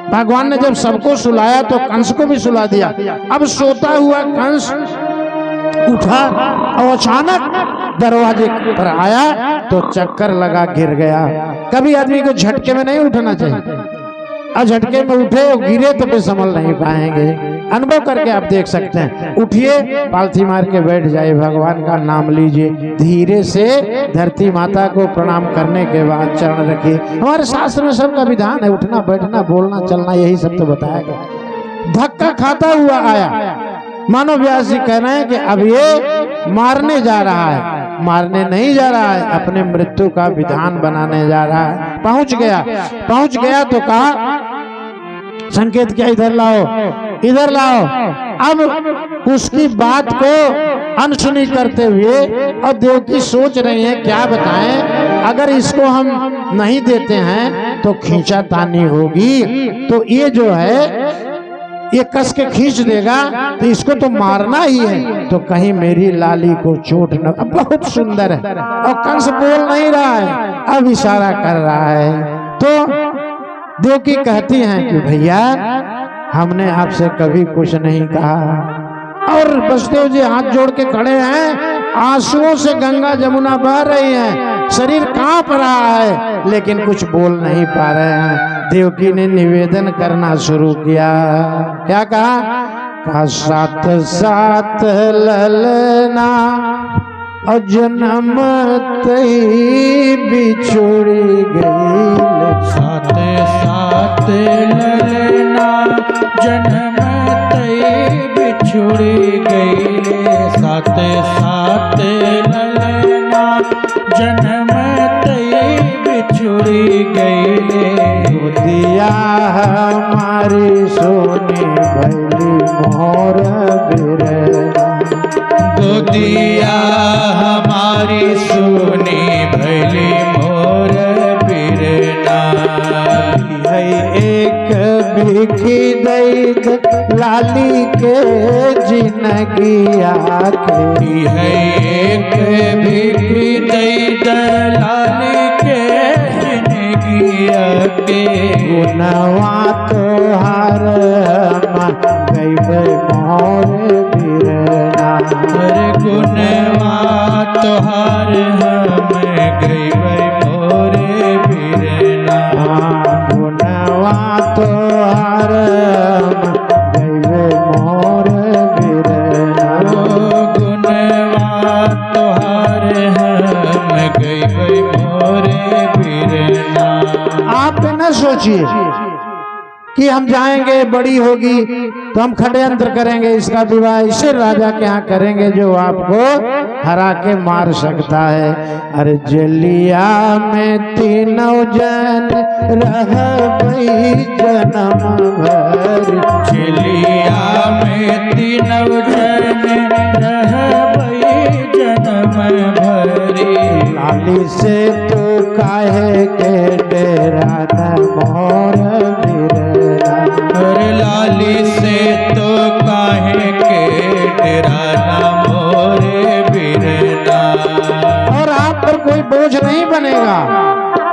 भगवान ने जब सबको सुलाया तो कंस को भी सुला दिया। अब सोता हुआ कंस उठा और अचानक दरवाजे पर आया तो चक्कर लगा गिर गया। कभी आदमी को झटके में नहीं उठना चाहिए, और झटके में उठे और गिरे तो फिर संभल नहीं पाएंगे। अनुभव करके आप देख सकते हैं। उठिए, पालथी मार के बैठ जाइए, भगवान का नाम लीजिए, धीरे से धरती माता को प्रणाम करने के बाद चरण रखिए। हमारे शास्त्र में सबका विधान है, उठना बैठना बोलना चलना, यही सब तो बताया गया। धक्का खाता हुआ आया, मानो व्यास जी कह रहे हैं कि अब ये मारने जा रहा है। मारने नहीं जा रहा है, अपने मृत्यु का विधान बनाने जा रहा है। पहुंच गया तो कहा संकेत किया, इधर लाओ। अब उसकी बात को अनसुनी करते हुए और देवकी सोच रही है क्या बताएं, अगर इसको हम नहीं देते हैं तो खींचातानी होगी। तो ये जो है ये कस के खींच देगा तो इसको तो मारना ही है, तो कहीं मेरी लाली को चोट न। बहुत सुंदर है और कंस बोल नहीं रहा है, अब इशारा कर रहा है। तो देवकी कहती हैं कि भैया हमने आपसे कभी कुछ नहीं कहा। और वसुदेव जी हाथ जोड़ के खड़े हैं, आंसुओं से गंगा जमुना बह रही हैं, शरीर कांप रहा है लेकिन कुछ बोल नहीं पा रहे हैं। देवकी ने निवेदन करना शुरू किया। क्या कहा? साथ साथ ललना और जन्म तई बिछुड़ी गई। साथ साथ ललना जन्म तई बिछुड़ी गई। साथ साथ ललना जन्म तई बिछुड़ी गई। गोदिया हमारी सोनी भैली मोर बिरना। गोदिया हमारी सोनी भैली मोर बिरना। एक बिखी दैत लाली के जिनगिया के है एक बिखी दैत लाली के जिनगिया के। गुनवा तोहार गैबे मोर बिरना। गुनवा तोहार हम गैबे मोर बिरना। गुनवा तोहार गैबे मोर बिरना। गुनवा तोहार हम गैबे मोर बिरना। आप न सोचिए कि हम जाएंगे, बड़ी होगी तो हम षड्यंत्र करेंगे, इसका विवाह इसे राजा के यहाँ करेंगे जो आपको हरा के मार सकता है। अरे जलिया में तीनों जन रह जन्म भर। जलिया में तीनों जन रह जन्म भरी। लाली से तो काहे के डेरा न मोर बिरना। लाली से तो काहे के डेरा न मोरे बिरना। और आप पर कोई बोझ नहीं बनेगा।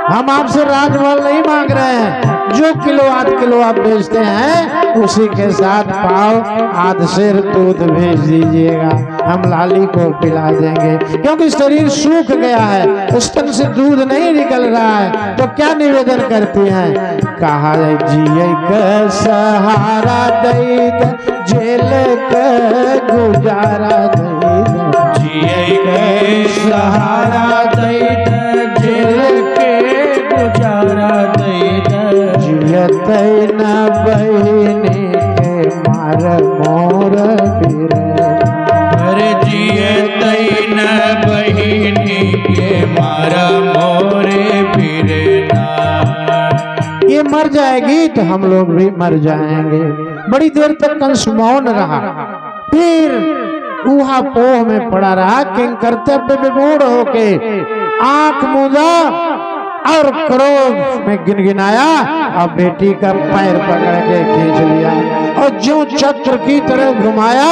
हम आपसे राजमहल नहीं मांग रहे हैं, जो किलो आध किलो आप बेचते हैं उसी के साथ पाव आध सेर दूध भेज दीजिएगा, हम लाली को पिला देंगे। क्योंकि शरीर सूख गया है, स्तन से दूध नहीं निकल रहा है। तो क्या निवेदन करती हैं? कहा जिये का सहारा दैत जेल का गुजारा दैत। जिये के सहारा दैत जेल के गुजारा दैत। जियत न बहिनी के मार मोर बिरना। अरे जियत न बहिनी के मारा मोरे बिरना। ये मर जाएगी तो हम लोग भी मर जाएंगे। बड़ी देर तक कंस मौन रहा, फिर ऊहा पोह में पड़ा रहा। किंग कर्तव्य विमूढ़ होके आंख मूंदा और क्रोध में गिनगिनाया और बेटी का पैर पकड़ के खींच लिया और जो चक्र की तरह घुमाया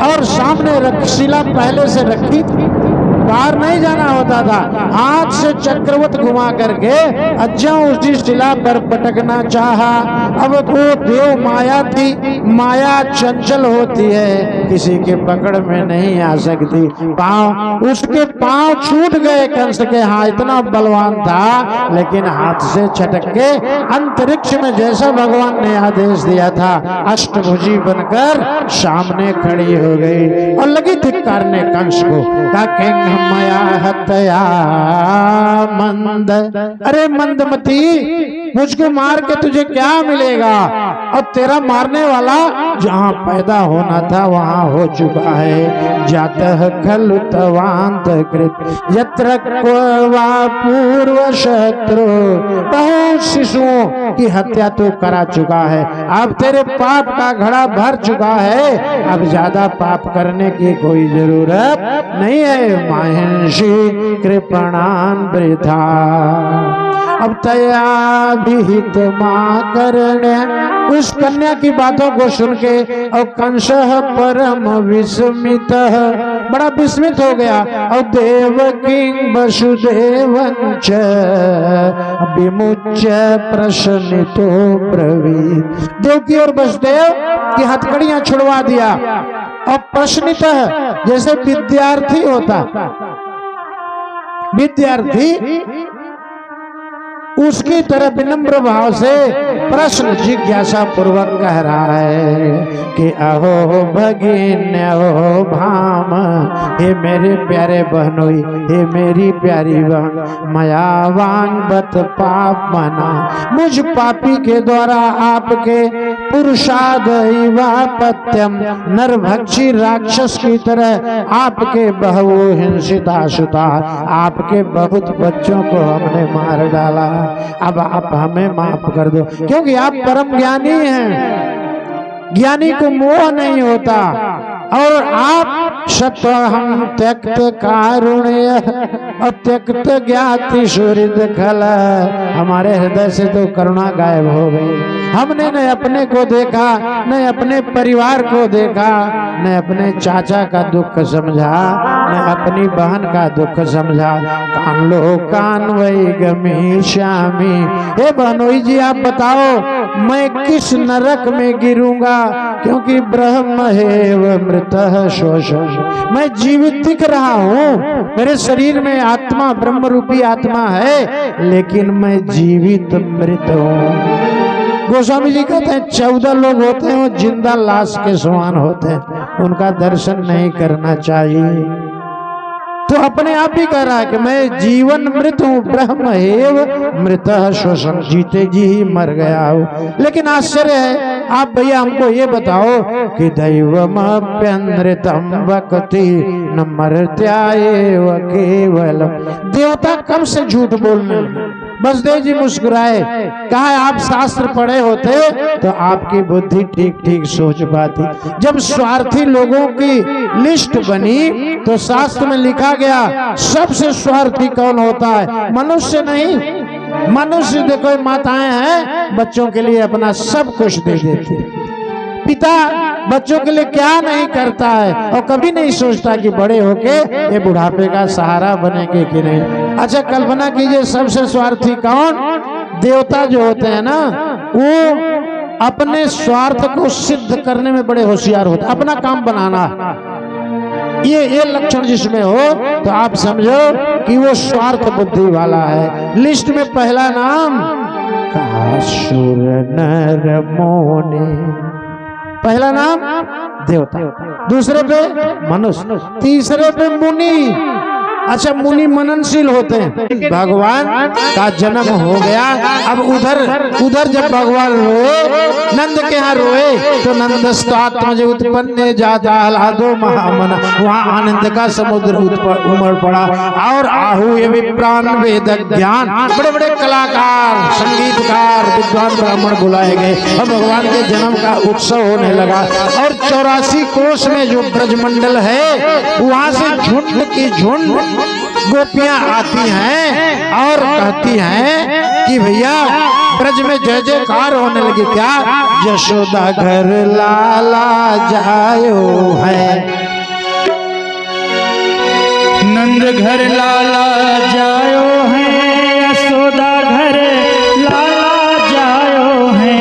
और सामने रक्षशिला पहले से रखी थी, बाहर नहीं जाना होता था, हाथ से चक्रवत घुमा करके अच्छा उसी शिला पर पटकना चाहा। अब वो देव माया थी, माया चंचल होती है, किसी के पकड़ में नहीं आ सकती। पांव उसके पांव छूट गए कंस के, हाँ इतना बलवान था, लेकिन हाथ से छटक के अंतरिक्ष में जैसा भगवान ने आदेश दिया था अष्टभुजी बनकर सामने खड़ी हो गई और लगी धिक्कारने कंस को। मया हत्या मंद, अरे मंदमती मुझको मार के तुझे क्या मिलेगा? और तेरा मारने वाला जहाँ पैदा होना था वहाँ हो चुका है। जातः खलु तवांत कृत यत्र क्वा पूर्व शत्रु। बहुत शिशुओं की हत्या तो करा चुका है, अब तेरे पाप का घड़ा भर चुका है, अब ज्यादा पाप करने की कोई जरूरत नहीं है। महिषी कृपणान वृथा। अब तया विहित माँ करणे। उस कन्या की बातों को सुन के और कंस परम विस्मित, बड़ा विस्मित हो गया। और देवकी वसुदेवंच विमुच्य प्रश्नितो ब्रवीत। देवकी और वसुदेव की हथकड़ियां छुड़वा दिया और प्रश्नित, जैसे विद्यार्थी होता, विद्यार्थी उसकी तरह विनम्र भाव से प्रश्न जिज्ञासा पूर्वक कह रहा है कि अहो भगिन अहो भाम, हे मेरे प्यारे बहनोई, हे मेरी प्यारी बहन, मया वांग बत पाप मना, मुझ पापी के द्वारा आपके पुरुषादैवापत्यम, नरभक्षी राक्षस की तरह आपके बहु हिंसिता सुता, आपके बहुत बच्चों को हमने मार डाला। अब आप हमें माफ कर दो, क्योंकि आप परम ज्ञानी हैं, ज्ञानी को मोह नहीं होता। और आप सत्व हम त्यक्त कारुण्य और त्यक्त ज्ञाति सुहृद खल, हमारे हृदय से तो करुणा गायब हो गई। हमने न अपने को देखा, न अपने परिवार को देखा, न अपने चाचा का दुख समझा, न अपनी बहन का दुख समझा। कान लो कान वही गमी श्यामी, हे बहनोई जी आप बताओ मैं किस नरक में गिरूंगा, क्योंकि ब्रह्म है मृतः शोषण, मैं जीवित दिख रहा हूँ, मेरे शरीर में आत्मा ब्रह्म रूपी आत्मा है, लेकिन मैं जीवित मृत हूँ। गोस्वामी जी कहते हैं 14 लोग होते हैं वो जिंदा लाश के समान होते हैं, उनका दर्शन नहीं करना चाहिए। तो अपने आप ही कह रहा है कि मैं जीवन मृत हूँ, ब्रह्म एव मृतः श्वसन, जीते जी ही मर गया हूँ। लेकिन आश्चर्य है, आप भैया हमको ये बताओ कि दैवमप्यनृतं वक्ति न मर्त्याएव केवलम, देवता कब से झूठ बोलने लगे? वसुदेव जी मुस्कुराए, कहा आप शास्त्र पढ़े होते तो आपकी बुद्धि ठीक ठीक सोच पाती। जब स्वार्थी लोगों की लिस्ट बनी तो शास्त्र में लिखा गया सबसे स्वार्थी कौन होता है? मनुष्य नहीं। मनुष्य देखो माताएं हैं बच्चों के लिए अपना सब कुछ दे देती, पिता बच्चों के लिए क्या नहीं करता है, और कभी नहीं सोचता कि बड़े होके ये बुढ़ापे का सहारा बनेंगे कि नहीं। अच्छा कल्पना कीजिए सबसे स्वार्थी कौन? देवता जो होते हैं ना, वो अपने स्वार्थ को सिद्ध करने में बड़े होशियार होते हैं, अपना काम बनाना। ये लक्षण जिसमें हो तो आप समझो कि वो स्वार्थ बुद्धि वाला है। लिस्ट में पहला नाम कासुर नर मोने, पहला नाम देवता, दूसरे पे मनुष्य, तीसरे पे मुनि। अच्छा मुनि मननशील होते हैं। भगवान का जन्म हो गया, अब उधर जब भगवान रोए, नंद के यहाँ रोए तो नंदस्तात्मज उत्पन्न जाता आह्लादो महामना, वहाँ आनंद का समुद्र उमड़ पड़ा। और आहू ये विप्राण वेद ज्ञान, बड़े बड़े कलाकार संगीतकार विद्वान ब्राह्मण बुलाए गए और भगवान के जन्म का उत्सव होने लगा। और 84 कोष में जो ब्रजमंडल है वहाँ से झुंड की झुंड गोपियां आती हैं और कहती हैं कि भैया ब्रज में जय जयकार होने लगी। क्या? यशोदा घर लाला जायो है, नंद घर लाला जायो है, यशोदा घर लाला जायो है,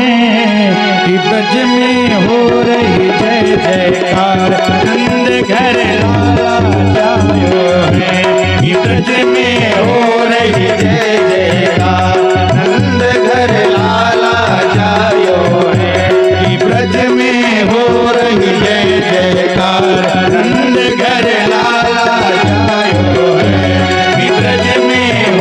कि ब्रज में हो रही जय जयकार, नंद घर लाला जायो है, कि ब्रज में हो रही जय जयकार, नंद घर लाला जायो है, कि ब्रज में हो रही जय जयकार, नंद घर लाला जायो है, कि ब्रज में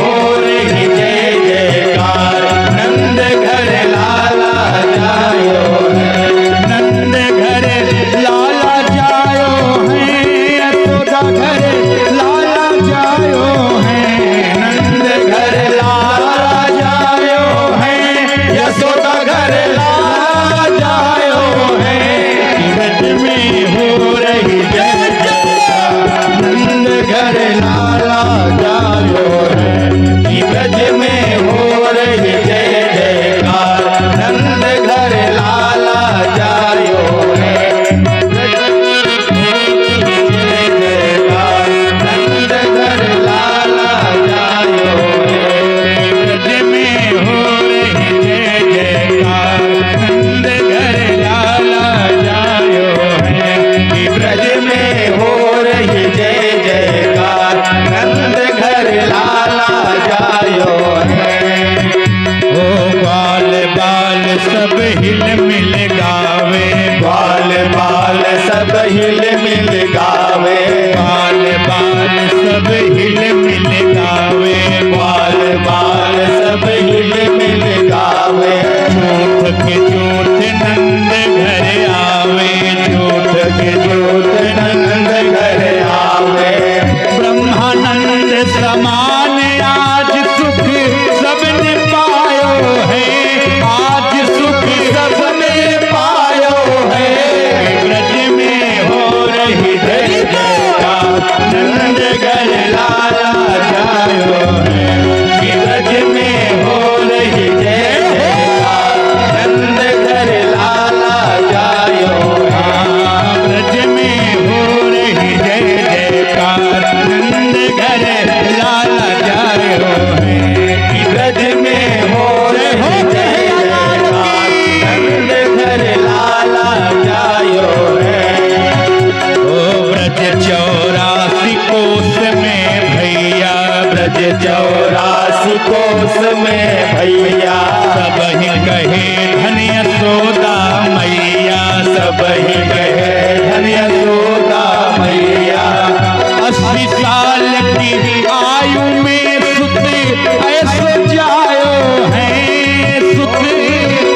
हिल मिल गावे, बाल बाल सब हिल मिल गावे, बाल बाल सब हिल मिल गावे, बाल बाल सब हिल मिल गावे। झूठ के झूठ नंद घर आवे, झूठ के झूठ नंद घर आवे, ब्रह्मानंद समान आज सुख सबने पायो है, आज सुख सबने पायो है। ब्रज में हो रही जय जयकार, नंद घर लाला जायो है, ब्रज में हो रही जय जयकार, नंद घर लाला जायो है। ब्रज में हो रही जय जयकार, नंद घर लाला जायो है। ब्रज में हो रही जय जयकार, नंद घर लाला जायो है। ओ ब्रज 84 कोस में भैया, ब्रज 84 कोस में भैया, सब ही कहे धन यशोदा मैया, सब ही कहे धन यशोदा मैया। 80 साल की आयु में सुत ऐसो जायो है, सुत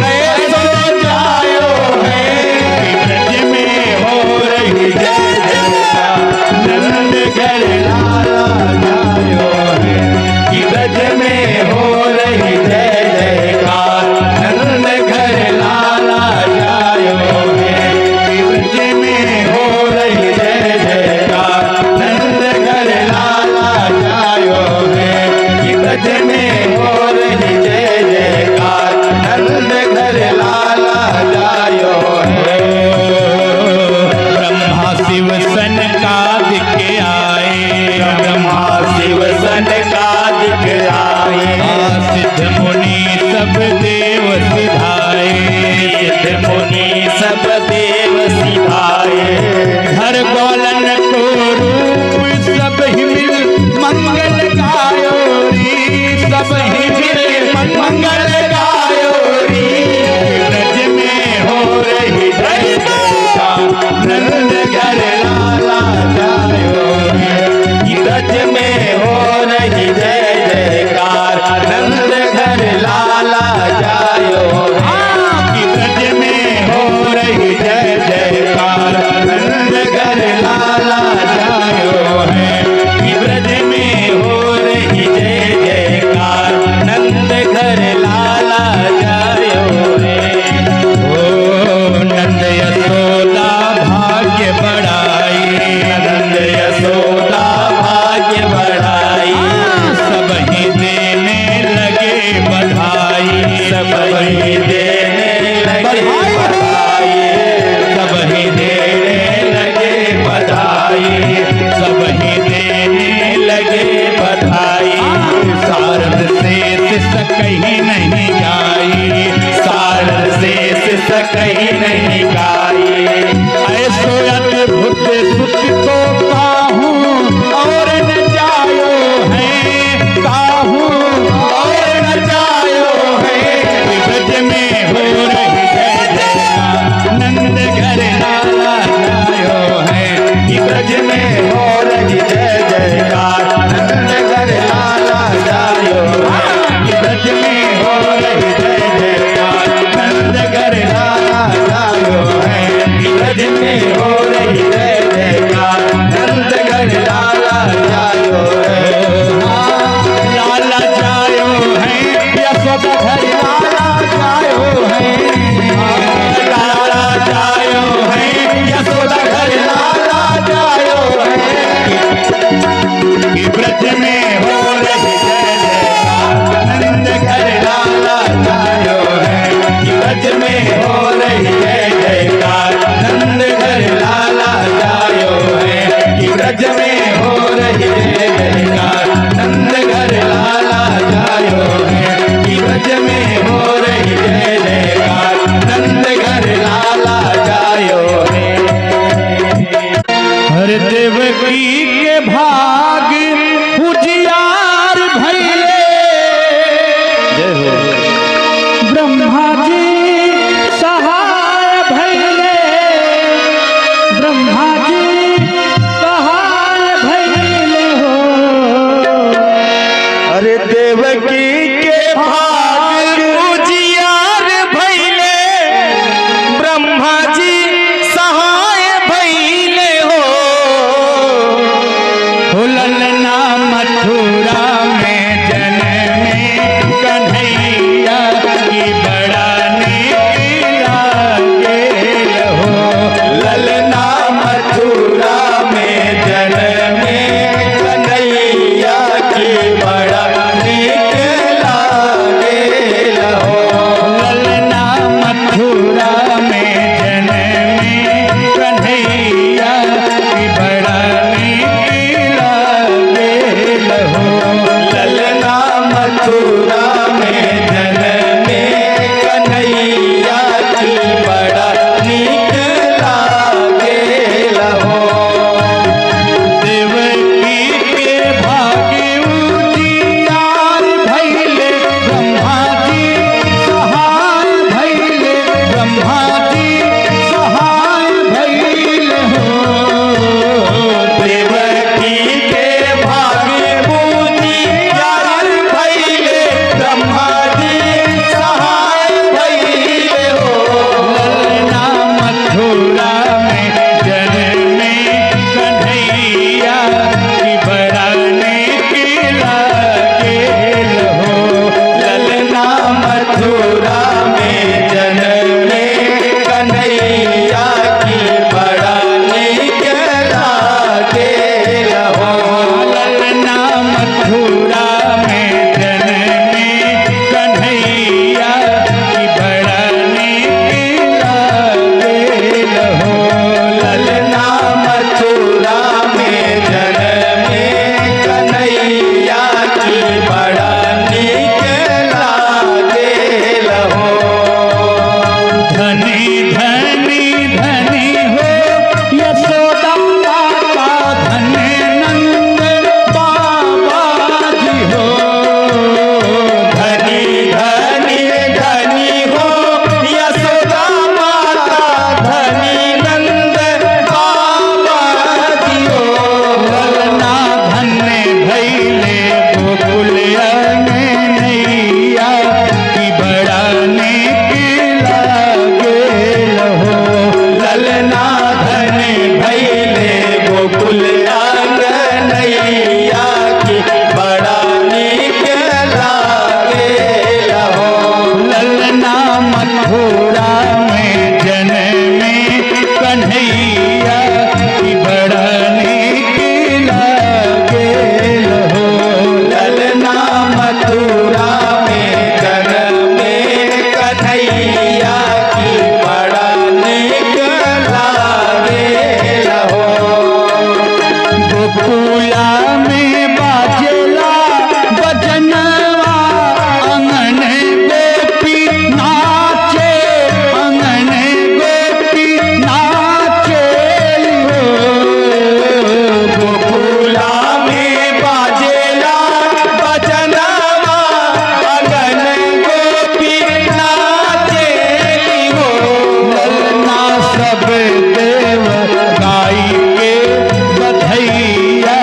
ऐसो जायो है, ब्रज में हो रही जय जयकार, नंद घर लाला जायो है। ब्रज में हो रही जय जयकार, नंद घर लाला जायो है। ब्रज में हो रही जय जयकार, नंद घर लाला जायो है। ब्रज में हो रही जय जयकार, नंद घर लाला जायो है। ब्रह्मा शिव सनकादिक आए, ब्रह्मा शिव सनकादिक आए, सिद्ध मुनि सब देव सिधाए, सिद्ध मुनि सब देव सिधाए। हर गौलन को रूप सब ही मिल मंगल गायो री, सब ही मिल मंगल गायो री, ब्रज में हो रही जय जयकार, नंद घर लाला जायो है। ब्रज में हो रही जय जयकार, नंद घर लाला जायो है। ब्रज में हो रही जय जयकार, नंद घर लाला जायो है। ब्रज में हो रही जय जयकार, नंद घर लाला जायो है। ओ नंद यशोदा भाग्य बढ़ाई, नंद यशोदा भाग्य बढ़ाई, सब ही देने लगे बधाई, सब ही देने लगे बधाई, सब ही देने लगे बधाई, सब ही देने लगे बधाई। शारद शेष कहीं नहीं गाई, शारद शेष कहीं नहीं गाई, ऐसो अद्भुत सुख को काहूँ और न जायो है, काहूँ और न जायो है। ब्रज में हो रही जय जयकार, नंद घर लाला जायो है। ब्रज में हो रही जय जयकार, नंद घर लाला जायो है। ब्रज में हो रही जय जयकार, नंद घर लाला जायो है। ब्रज में हो रही जय जयकार, नंद घर लाला जायो है। लाला जायो है, यशोदा घर लाला जायो है, लाला जायो है, यशोदा घर लाला जायो है। ब्रज में हो रही जय जयकार, नंद घर लाला जायो है। ब्रज में हो रही जय जयकार, नंद घर लाला जायो है। ब्रज में हो रही जय जयकार, नंद घर लाला जायो है। ब्रज में हो रही जय जयकार, नंद घर लाला जायो है। हर देवकी के भाग उजियार भैले, जय हो। ब्रह्मा जी मथुरा में जन्मे कन्हैया की बड़ा नीक लागे लहो। ललना मथुरा में जन्मे कन्हैया की बड़ा नीक लागे लहो। ललना मथुरा में जन्मे कन्हैया की बड़ा नीक लागे लहो। धनी धनी धनी हो यशोदा माता, धनी नंद बाबा जी हो। धनी धनी धनी हो यशोदा माता, धनी नंद बाबा जी हो। ललना धन्य भैले गोकुल नैया की बड़ा नीक लागे लहो। ललना धनी भैले गोकुल नैया की बड़ा नीक लागे लहो। ललना मथुरा में जन्मे कन्हैया की बड़ा नीक लागे लहो। ललना मथुरा में जन्मे कन्हैया की बड़ा नीक लागे लहो। गोकुला में बाजेला बजनवा, अंगन गोपी नाचे, अंगन गोपी नाचे हो। गोकुला में बाजेला बजनवा, अगन गोपी नाचेली हो। ललना सब देव गाई के बधैया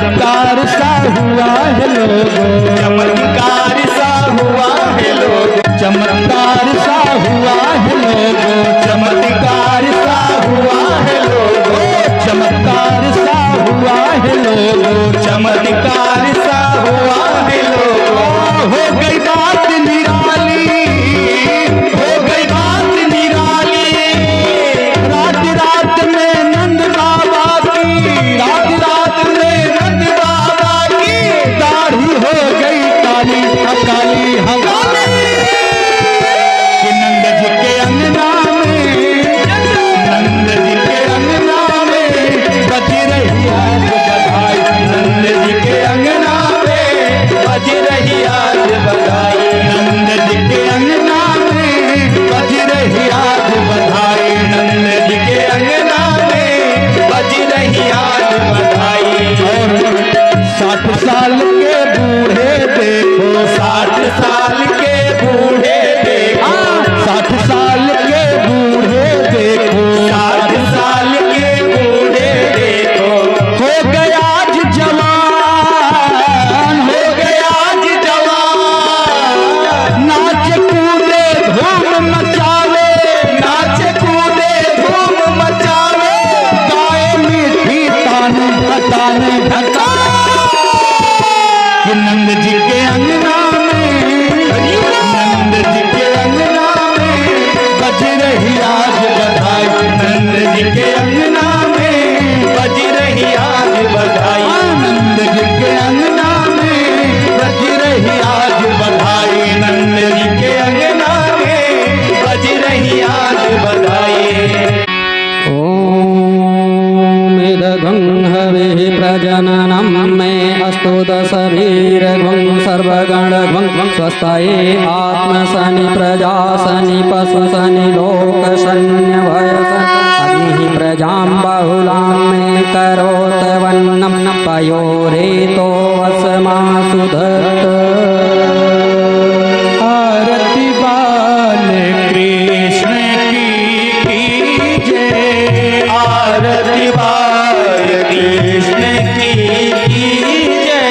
चमत्कार सा हुआ है लोगो, चमत्कार सा हुआ है लोगो, चमत्कार सा हुआ है लोगो, चमत्कार सा हुआ है लोगो, चमत्कार सा हुआ है लोगो, चमत्कार सा हुआ है लोगो। हो गई बात निराली, हो गई बात निराली, रात रात में नंद बाबा की, रात में नंद बाबा की दाढ़ी हो गई काली अकाली हकाली, कि नंद जी के अंगना में, नंद जी के अंगना में बज रही आज बधाई, नंद जी के अंगना में बज रही आज बधाई, नंद जी के अंगना में बज रही आज बधाई, नंद जी के अंगना में बज रही आज बधाई। और 60 साल के बूढ़े देखो, 60 साल के बूढ़े देखो, 60 साल के बूढ़े देखो, 60 साल के बूढ़े देखो, हो गया आज जवान, हो गया आज जवान, नाच कूदे धूम मचावे, नाच कूदे धूम मचावे, गाए मीठी ताने हटाने हटाने, कि नंद जी के अंगना में, नंद जी के अंगना में बज रही आज बधाई, नंद जी के अंगना में बज रही आज बधाई, नंद जी के अंगना में बज रही आज बधाई, नंद जी के अंगना में बज रही आज बधाई। ॐ इदगं हविः प्रजननं मे अस्तु दशभिर्गं सर्वगणगं स्वस्ताये आत्मशनि प्रजाशनि पशुशनि लोकशन्यभयशन् अग्निः प्रजां बहुलां मे करोत वन्नं पयोरेतो वसमासु दत्त। आरती बाल कृष्ण की जय, आरती बाल कृष्ण की जय,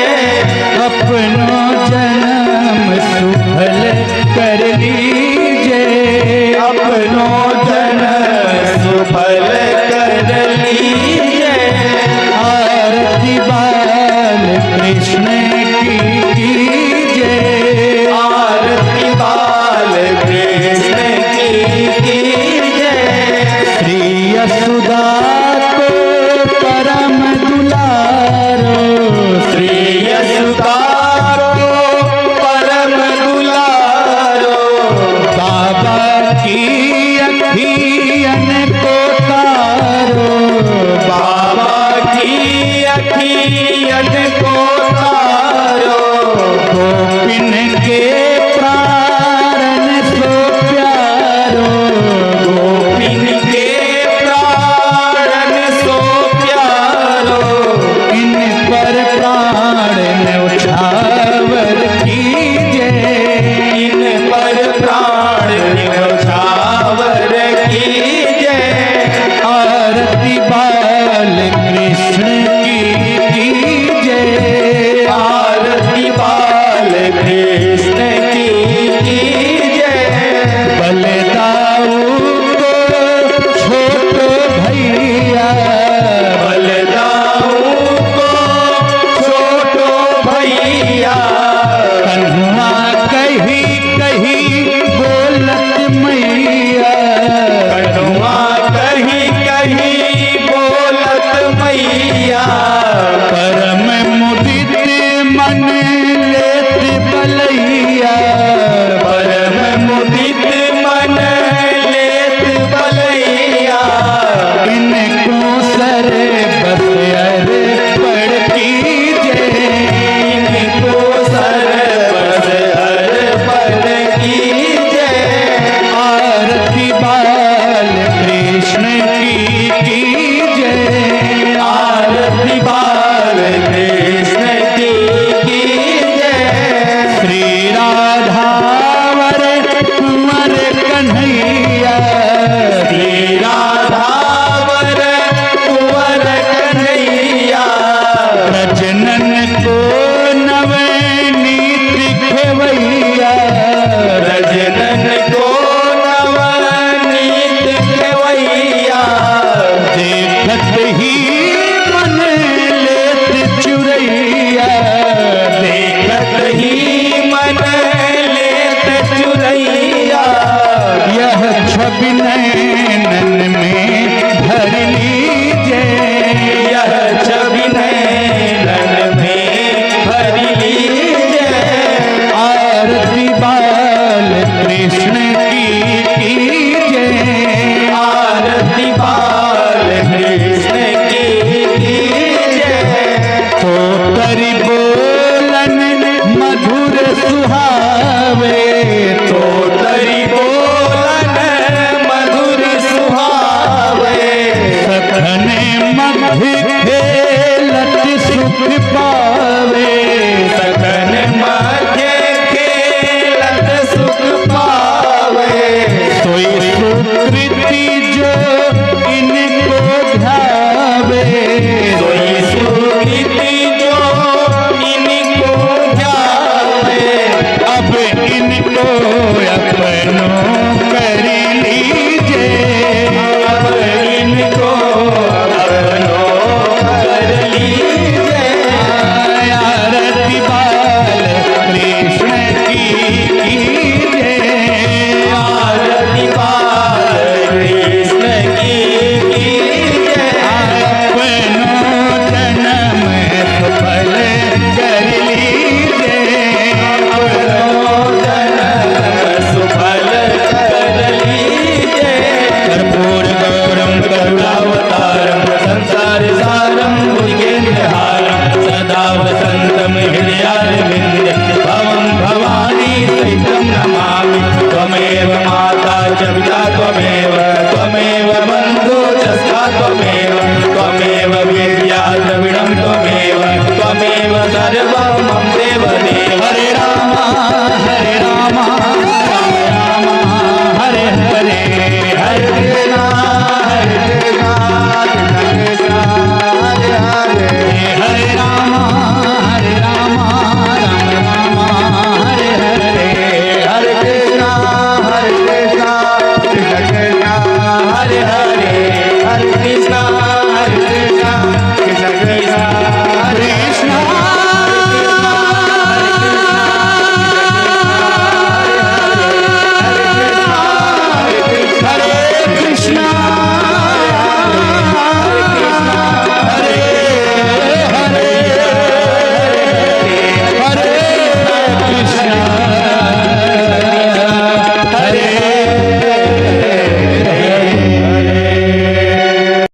अपनो जन्म सुफल कर लीजिए, अपनो जन्म सुफल कर लीजिए। आरती बाल कृष्ण की जय, आरती बाल कृष्ण की जय, श्री यशोदा को परम दुलारो, श्री यशोदा को परम दुलारो, बाबा की अखियन को तारो, बाबा की अखियन को तारो, गोपिन के प्राण सो प्यारो, गोपिन के प्राण सो प्यारो, इन पर प्राण न्यौछावर कीजिए, इन पर प्राण न्यौछावर कीजिए। आरती बाल कृष्ण की जय, आरती बाल कृष्ण की जय, बलदाऊ को छोटो भैया, बलदाऊ को छोटो भैया, कन्हुआ कही कही बोलत मैया, कन्हुआ कहीं कहीं बोलत मैया, छवि नैनन में भर लीजिए, यह छवि नैनन में भर लीजिए। आरती बाल कृष्ण की कीजिए, आरती बाल कृष्ण की कीजिए। तो तरी बोलन मधुर सुहावे, तो तरी बोलन मधुर सुहावे। सखने मध्य खेलत सुख पावे, सघन मध्य खेलत सुख पावे। सोई सुकृति जो इनको ध्यावे, सोई सुकृति जो इनको ध्यावे। अब इनको अपनों कर लीजिए, अब इनको अपनों कर लीजिए। आरती बाल कृष्ण की कीजिए, आरती बाल कृष्ण की कीजिए। अपनों जन्म सफल कर लीजिए, अपनों जन्म सुफल कर लीजिए। कर्पूर गौरम करुणावतारम संसार सारम भुजगेन्द्रहारम सदा वसंतम हृदयारविंदे भवं भवानी सहितं नमामि। त्वमेव माता च पिता त्वमेव